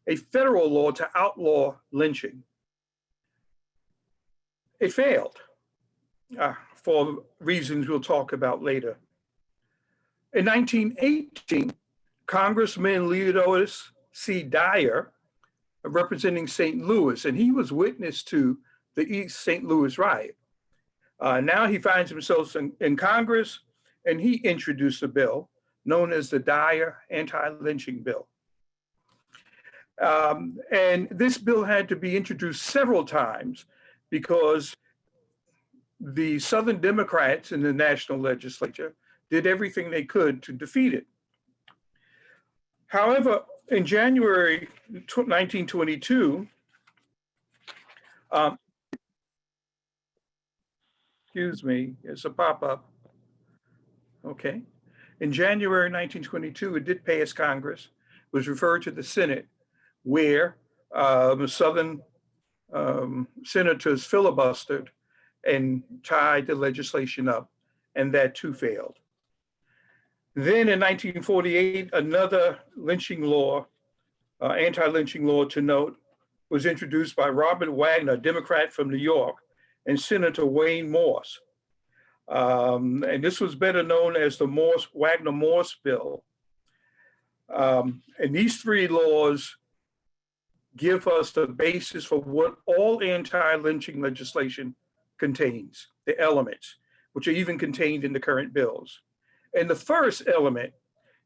a federal law to outlaw lynching. It failed for reasons we'll talk about later. In 1918, Congressman Leonidas C. Dyer, representing St. Louis, and he was witness to the East St. Louis riot. Now he finds himself in Congress, and he introduced a bill known as the Dyer Anti-Lynching Bill. And this bill had to be introduced several times because the Southern Democrats in the national legislature did everything they could to defeat it. However, in January 1922, excuse me, it's a pop-up. Okay. In January 1922, it did pass Congress, was referred to the Senate, where the Southern senators filibustered and tied the legislation up, and that too failed. Then in 1948, another lynching law, anti-lynching law to note, was introduced by Robert Wagner, Democrat from New York, and Senator Wayne Morse. And this was better known as the Wagner-Morse bill. And these 3 laws give us the basis for what all anti-lynching legislation contains, the elements, which are even contained in the current bills. And the first element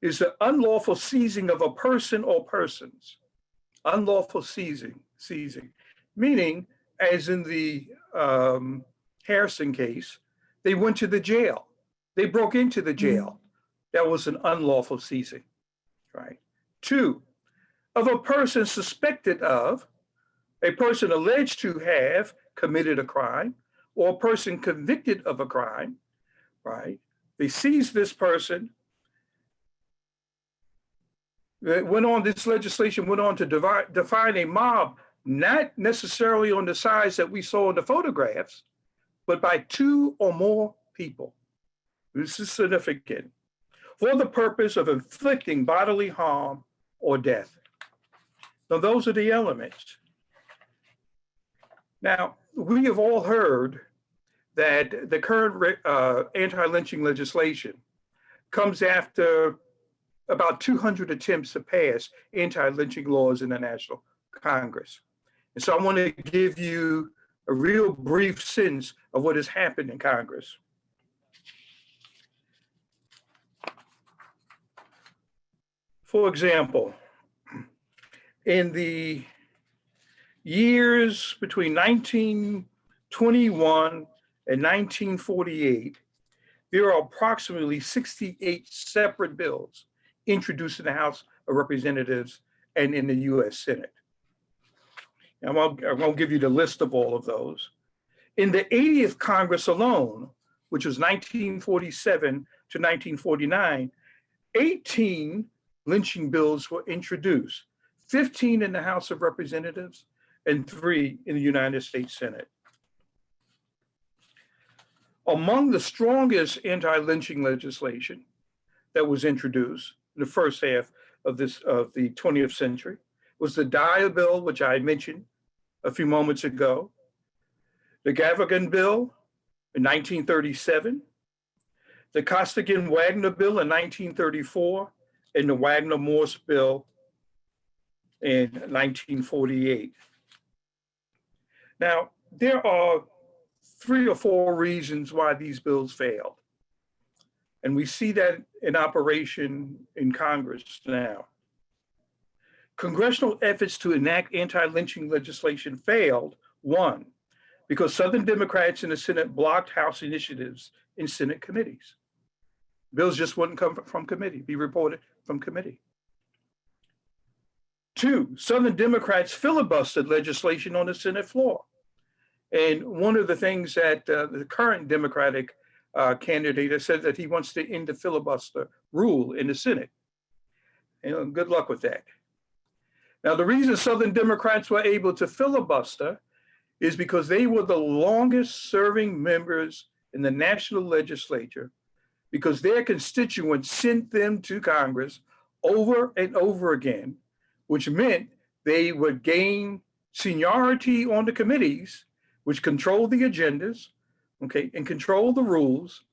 is the unlawful seizing of a person or persons. Unlawful seizing, meaning, as in the Hairston case, they went to the jail. They broke into the jail. That was an unlawful seizing, right? 2, of a person suspected of, a person alleged to have committed a crime, or a person convicted of a crime, right? They seized this person. This legislation went on to define a mob, not necessarily on the size that we saw in the photographs, but by 2 or more people. This is significant. For the purpose of inflicting bodily harm or death. Now, those are the elements. Now, we have all heard that the current anti-lynching legislation comes after about 200 attempts to pass anti-lynching laws in the National Congress. And so I want to give you a real brief sense of what has happened in Congress. For example, in the years between 1921 and 1948, there are approximately 68 separate bills introduced in the House of Representatives and in the US Senate. I won't give you the list of all of those. In the 80th Congress alone, which was 1947 to 1949, 18 lynching bills were introduced, 15 in the House of Representatives and 3 in the United States Senate. Among the strongest anti-lynching legislation that was introduced in the first half of the 20th century was the Dyer Bill, which I mentioned a few moments ago, the Gavigan Bill in 1937, the Costigan-Wagner Bill in 1934, and the Wagner-Morse Bill in 1948. Now, there are 3 or 4 reasons why these bills failed. And we see that in operation in Congress now. Congressional efforts to enact anti-lynching legislation failed, 1, because Southern Democrats in the Senate blocked House initiatives in Senate committees. Bills just wouldn't come from committee, be reported from committee. 2, Southern Democrats filibustered legislation on the Senate floor. And one of the things that the current Democratic candidate has said that he wants to end the filibuster rule in the Senate. And good luck with that. Now, the reason Southern Democrats were able to filibuster is because they were the longest serving members in the national legislature, because their constituents sent them to Congress over and over again, which meant they would gain seniority on the committees, which controlled the agendas, okay, and controlled the rules.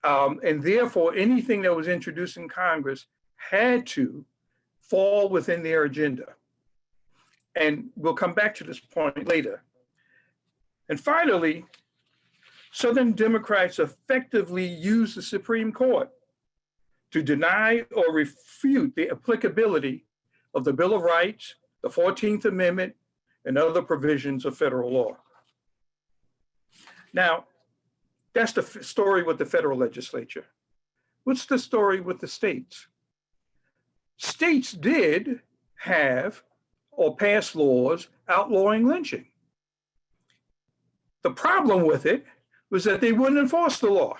And therefore, anything that was introduced in Congress had to fall within their agenda. And we'll come back to this point later. And finally, Southern Democrats effectively used the Supreme Court to deny or refute the applicability of the Bill of Rights, the 14th Amendment, and other provisions of federal law. Now, that's the story with the federal legislature. What's the story with the states? States did have or pass laws outlawing lynching. The problem with it was that they wouldn't enforce the law.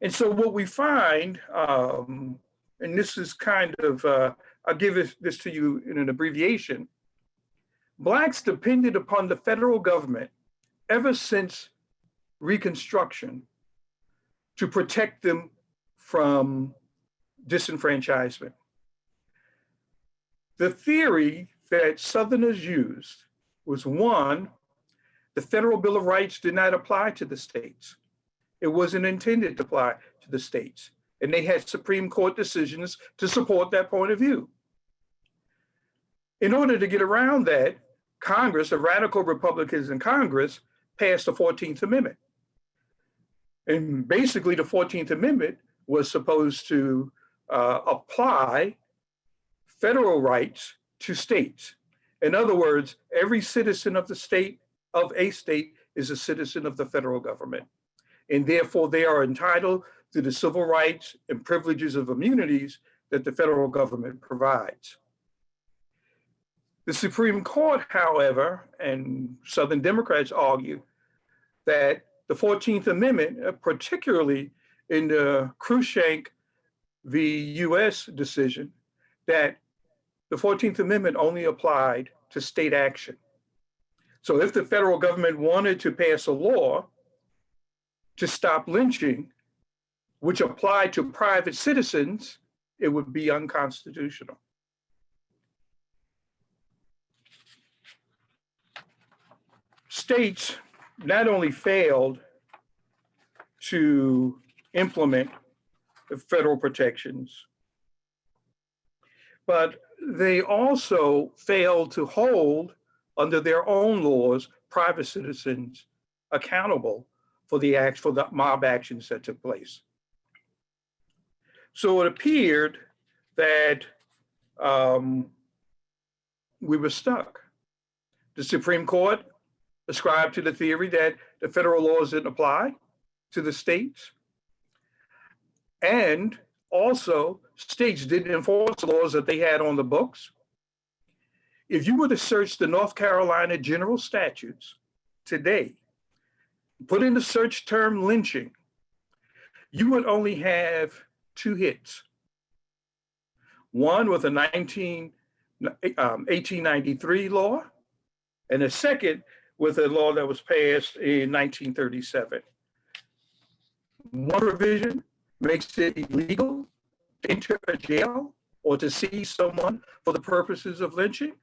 And so what we find, and this is kind of, I'll give this to you in an abbreviation. Blacks depended upon the federal government ever since Reconstruction to protect them from disenfranchisement. The theory that Southerners used was, 1, the Federal Bill of Rights did not apply to the states. It wasn't intended to apply to the states. And they had Supreme Court decisions to support that point of view. In order to get around that, Congress, the radical Republicans in Congress, passed the 14th Amendment. And basically the 14th Amendment was supposed to apply federal rights to states. In other words, every citizen of a state is a citizen of the federal government. And therefore they are entitled to the civil rights and privileges of immunities that the federal government provides. The Supreme Court, however, and Southern Democrats argue that the 14th Amendment, particularly in the Cruikshank v. US decision, that the 14th Amendment only applied to state action. So if the federal government wanted to pass a law to stop lynching, which applied to private citizens, it would be unconstitutional. states not only failed to implement the federal protections, but they also failed to hold, under their own laws, private citizens accountable for the acts, for the mob actions that took place. So it appeared that we were stuck. The Supreme Court ascribed to the theory that the federal laws didn't apply to the states. And also, states didn't enforce the laws that they had on the books. If you were to search the North Carolina general statutes today, put in the search term lynching, you would only have 2 hits. One with a 1893 law, and a second with a law that was passed in 1937. One provision makes it illegal to enter a jail or to seize someone for the purposes of lynching.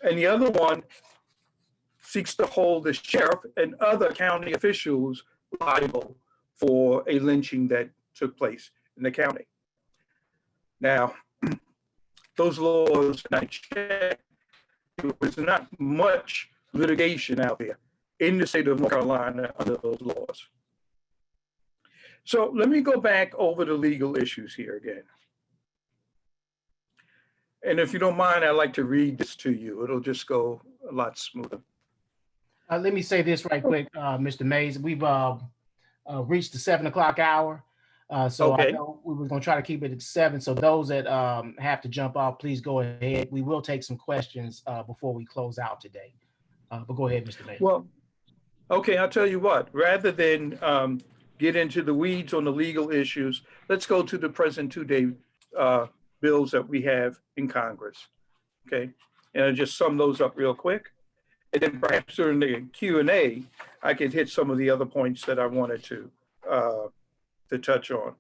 And the other one seeks to hold the sheriff and other county officials liable for a lynching that took place in the county. Now, those laws are not checked. There was not much litigation out there in the state of North Carolina under those laws. So let me go back over the legal issues here again. And if you don't mind, I'd like to read this to you. It'll just go a lot smoother. Let me say this right quick, Mr. Mays. We've reached the 7 o'clock hour. So Okay. I know we were going to try to keep it at 7. So those that have to jump off, please go ahead. We will take some questions before we close out today. But go ahead, Mr. Mays. Well, okay, I'll tell you what, rather than get into the weeds on the legal issues, let's go to the present 2-day bills that we have in Congress, okay? And I'll just sum those up real quick. And then perhaps during the Q&A, I can hit some of the other points that I wanted to touch on.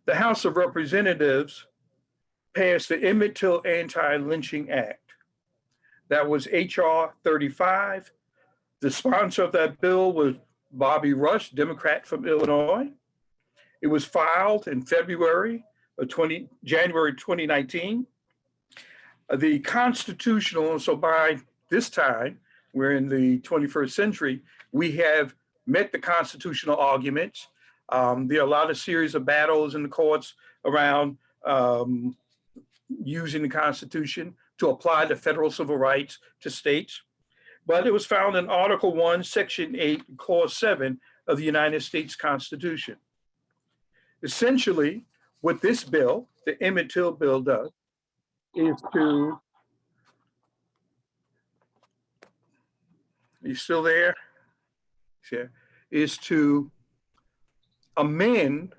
The House of Representatives passed the Emmett Till Anti-Lynching Act. That was H.R. 35. The sponsor of that bill was Bobby Rush, Democrat from Illinois. It was filed in January 2019. The constitutional, so by this time, we're in the 21st century, we have met the constitutional arguments. There are a lot of series of battles in the courts around using the Constitution to apply the federal civil rights to states. But it was found in Article 1, Section 8, Clause 7 of the United States Constitution. Essentially, what this bill, the Emmett Till bill, does is to, are you still there? Yeah. Is to amend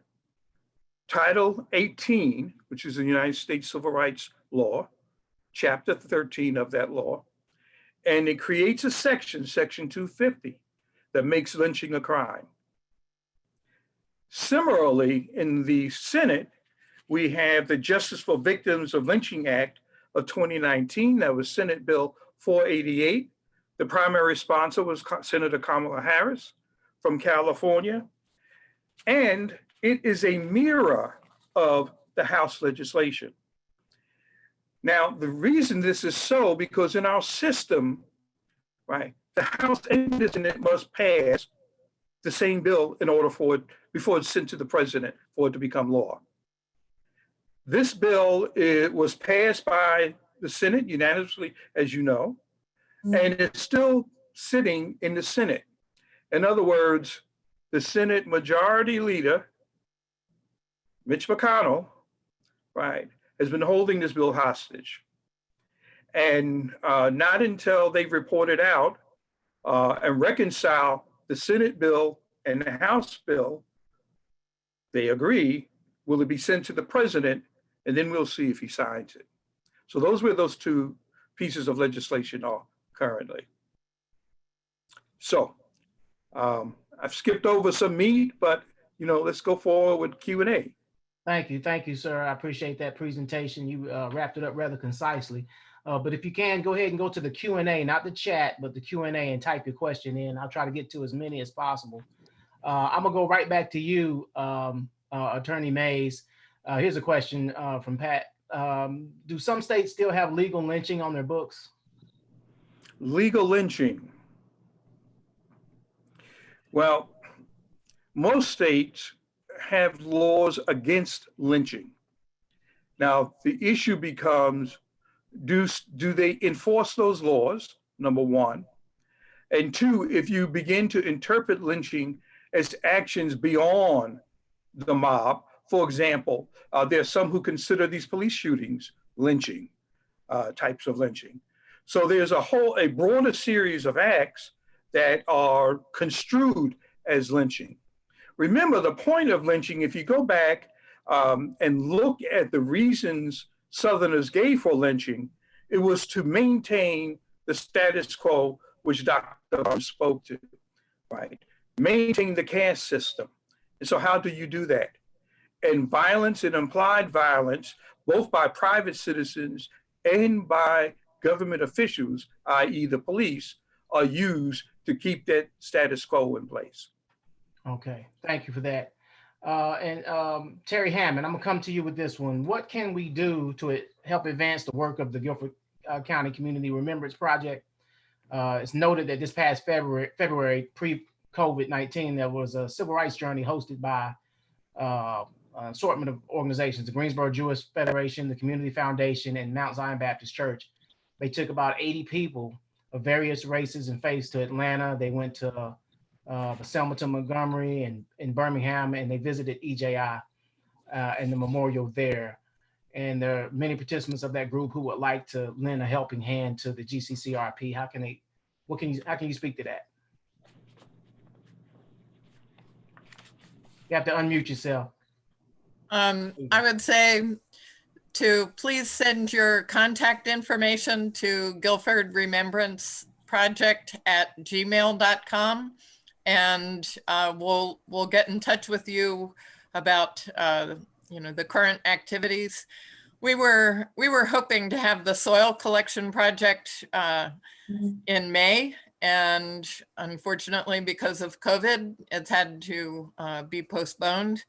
Title 18, which is the United States Civil Rights Law, Chapter 13 of that law, and it creates a section, Section 250, that makes lynching a crime. Similarly, in the Senate, we have the Justice for Victims of Lynching Act of 2019, that was Senate Bill 488. The primary sponsor was Senator Kamala Harris from California. And it is a mirror of the House legislation. Now, the reason this is so, because in our system, right, the House and the Senate must pass the same bill in order for it, before it's sent to the president for it to become law. This bill was passed by the Senate unanimously, as you know, and it's still sitting in the Senate. In other words, the Senate Majority Leader, Mitch McConnell, right, has been holding this bill hostage. And not until they've reported out and reconcile the Senate bill and the House bill, they agree, will it be sent to the president, and then we'll see if he signs it. So those were those 2 pieces of legislation are currently. So I've skipped over some meat, but let's go forward with Q&A. Thank you, sir. I appreciate that presentation. You wrapped it up rather concisely. But if you can, go ahead and go to the Q&A, not the chat, but the Q&A, and type your question in. I'll try to get to as many as possible. I'm gonna go right back to you, Attorney Mays. Here's a question from Pat. Do some states still have legal lynching on their books? Legal lynching. Well, most states have laws against lynching. Now, the issue becomes, do they enforce those laws, number one? And two, if you begin to interpret lynching as actions beyond the mob, for example, there are some who consider these police shootings lynching, types of lynching. So there's a broader series of acts that are construed as lynching. Remember, the point of lynching, if you go back and look at the reasons Southerners gave for lynching, it was to maintain the status quo, which Dr. Barnes spoke to, right? Maintain the caste system. And so how do you do that? And violence and implied violence, both by private citizens and by government officials, i.e. the police, are used to keep that status quo in place. Okay, thank you for that. Terry Hammond, I'm gonna come to you with this one. What can we do to help advance the work of the Guilford County Community Remembrance Project? It's noted that this past February pre-COVID-19, there was a civil rights journey hosted by an assortment of organizations, the Greensboro Jewish Federation, the Community Foundation, and Mount Zion Baptist Church. They took about 80 people of various races and faiths to Atlanta. They went to Selma to Montgomery and in Birmingham, and they visited EJI and the memorial there. And there are many participants of that group who would like to lend a helping hand to the GCCRP. How can you speak to that? You have to unmute yourself. I would say to please send your contact information to Guilford Remembrance Project at gmail.com, and we'll get in touch with you about the current activities. We were hoping to have the soil collection project in May, and unfortunately, because of COVID, it's had to be postponed.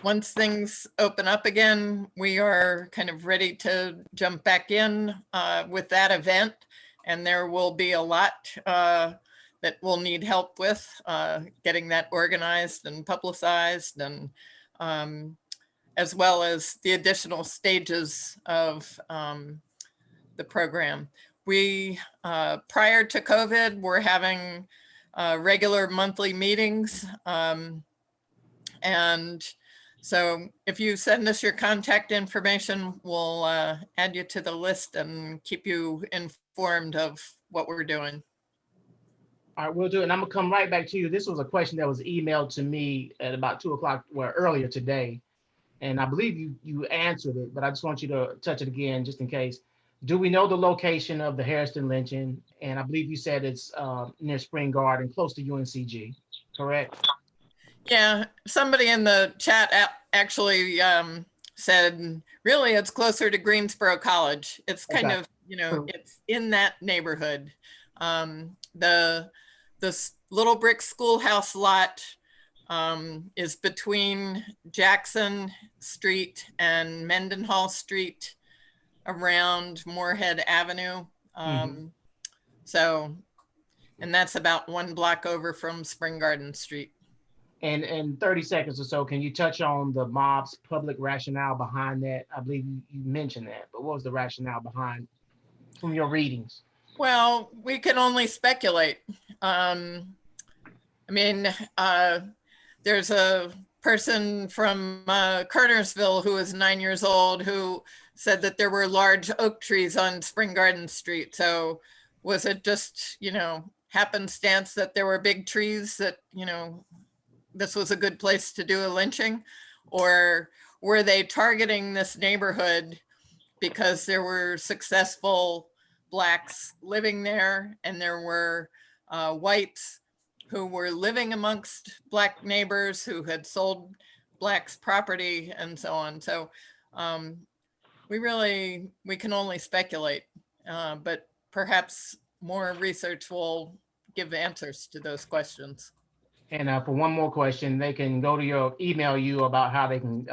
Once things open up again, we are kind of ready to jump back in with that event, and there will be a lot that we'll need help with getting that organized and publicized, and as well as the additional stages of the program. We, prior to COVID, were having regular monthly meetings. And so if you send us your contact information, we'll add you to the list and keep you informed of what we're doing. All right, we'll do it. And I'm gonna come right back to you. This was a question that was emailed to me at about 2 o'clock, well, earlier today. And I believe you answered it, but I just want you to touch it again, just in case. Do we know the location of the Hairston lynching? And I believe you said it's near Spring Garden, close to UNCG, correct? Yeah, somebody in the chat actually said, really, it's closer to Greensboro College. It's kind of, it's in that neighborhood. This little brick schoolhouse lot is between Jackson Street and Mendenhall Street around Moorhead Avenue. So, and that's about 1 block over from Spring Garden Street. And in 30 seconds or so, can you touch on the mob's public rationale behind that? I believe you mentioned that, but what was the rationale behind from your readings? Well, we can only speculate. I mean, there's a person from Kernersville who is 9 years old who said that there were large oak trees on Spring Garden Street. So was it just, happenstance that there were big trees that, this was a good place to do a lynching? Or were they targeting this neighborhood because there were successful Blacks living there, and there were whites who were living amongst Black neighbors who had sold Blacks' property and so on. So we can only speculate, but perhaps more research will give answers to those questions. And for one more question, they can go to email you about how they can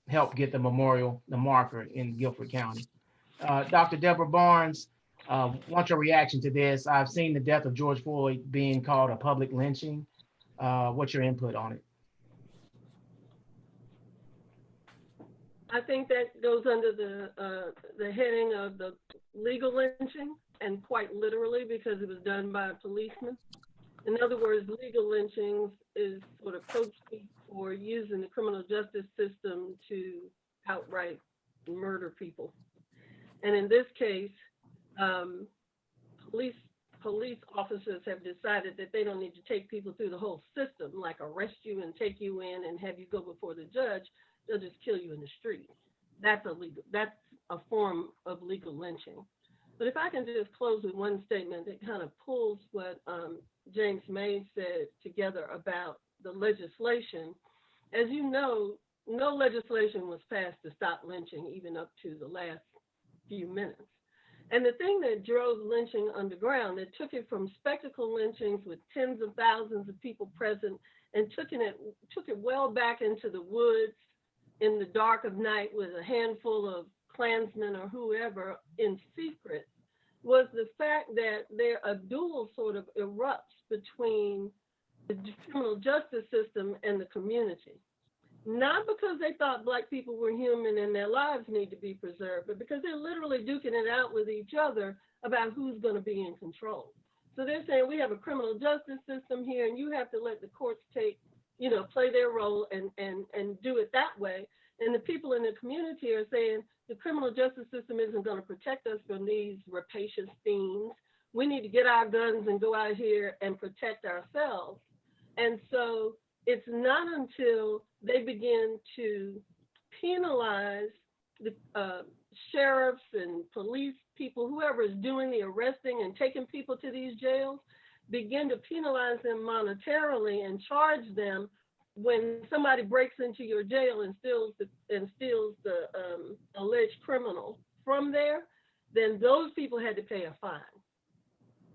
help get the memorial, the marker in Guilford County. Dr. Deborah Barnes, want your reaction to this? I've seen the death of George Floyd being called a public lynching. What's your input on it? I think that goes under the heading of the legal lynching, and quite literally because it was done by a policeman. In other words, legal lynchings is sort of code speak for using the criminal justice system to outright murder people. And in this case, police officers have decided that they don't need to take people through the whole system, like arrest you and take you in and have you go before the judge. They'll just kill you in the street. That's a form of legal lynching. But if I can just close with one statement that kind of pulls what James May said together about the legislation. As you know, no legislation was passed to stop lynching even up to the last few minutes. And the thing that drove lynching underground, that took it from spectacle lynchings with tens of thousands of people present and took it well back into the woods in the dark of night with a handful of Klansmen or whoever in secret, was the fact that a duel sort of erupts between the criminal justice system and the community. Not because they thought Black people were human and their lives need to be preserved, but because they're literally duking it out with each other about who's going to be in control. So they're saying we have a criminal justice system here and you have to let the courts play their role and do it that way. And the people in the community are saying the criminal justice system isn't going to protect us from these rapacious fiends. We need to get our guns and go out here and protect ourselves. And so it's not until they begin to penalize the sheriffs and police people, whoever is doing the arresting and taking people to these jails, begin to penalize them monetarily and charge them when somebody breaks into your jail and steals the alleged criminal from there. Then those people had to pay a fine,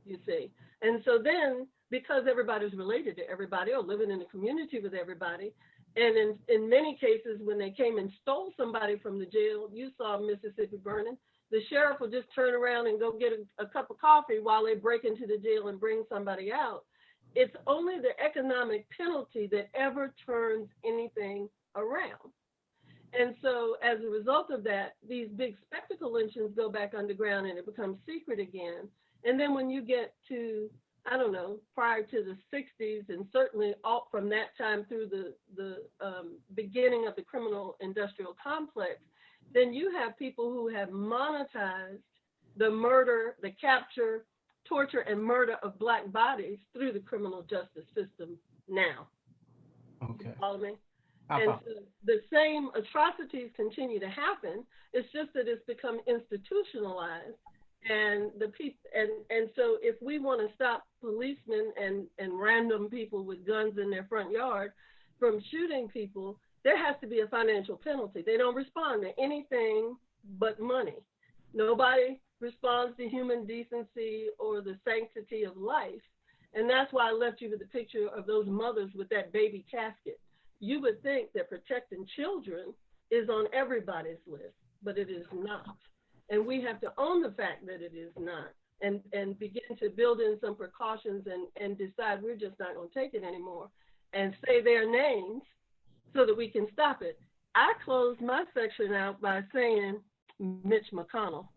you see. And so then, because everybody's related to everybody or living in the community with everybody, and in many cases, when they came and stole somebody from the jail, you saw Mississippi burning, the sheriff will just turn around and go get a cup of coffee while they break into the jail and bring somebody out. It's only the economic penalty that ever turns anything around. And so as a result of that, these big spectacle lynchings go back underground and it becomes secret again. And then when you get to, I don't know, prior to the 60s, and certainly all from that time through the beginning of the criminal industrial complex, then you have people who have monetized the murder, the capture, torture, and murder of Black bodies through the criminal justice system now. Okay. You follow me? And so the same atrocities continue to happen. It's just that it's become institutionalized. And the people, and so if we want to stop policemen and random people with guns in their front yard from shooting people, there has to be a financial penalty. They don't respond to anything but money. Nobody responds to human decency or the sanctity of life. And that's why I left you with the picture of those mothers with that baby casket. You would think that protecting children is on everybody's list, but it is not. And we have to own the fact that it is not, and begin to build in some precautions and decide we're just not going to take it anymore and say their names so that we can stop it. I closed my section out by saying Mitch McConnell.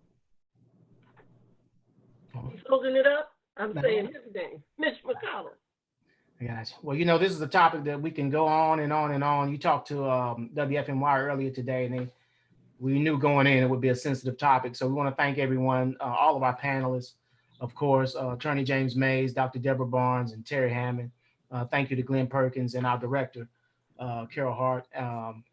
He's holding it up. I'm saying his name, Mitch McConnell. Gotcha. Well, this is a topic that we can go on and on and on. You talked to WFNY earlier today, and we knew going in it would be a sensitive topic. So we want to thank everyone, all of our panelists, of course, Attorney James Mays, Dr. Deborah Barnes, and Terry Hammond. Thank you to Glenn Perkins and our director, Carol Hart,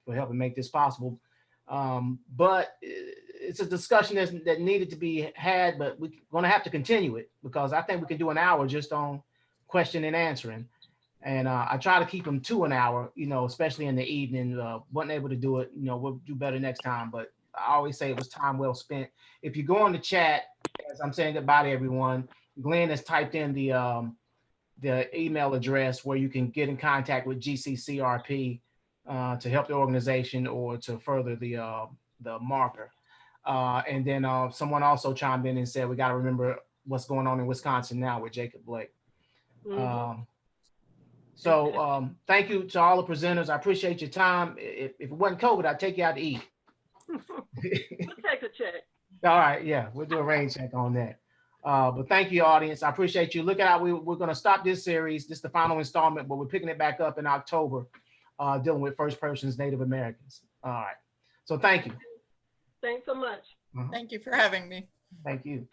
for helping make this possible. But it's a discussion that needed to be had, but we're going to have to continue it because I think we can do an hour just on question and answering. And I try to keep them to an hour, especially in the evening. Wasn't able to do it, we'll do better next time. But I always say it was time well spent. If you go on the chat, as I'm saying goodbye to everyone, Glenn has typed in the email address where you can get in contact with GCCRP to help the organization or to further the marker. And then someone also chimed in and said, we got to remember what's going on in Wisconsin now with Jacob Blake. Mhm. So thank you to all the presenters. I appreciate your time. If it wasn't COVID, I'd take you out to eat. We'll take a check. All right, yeah, we'll do a rain check on that. But thank you, audience. I appreciate you. Look out, we're going to stop this series. This is the final installment, but we're picking it back up in October, dealing with First Persons Native Americans. All right. So thank you. Thanks so much. Thank you for having me. Thank you.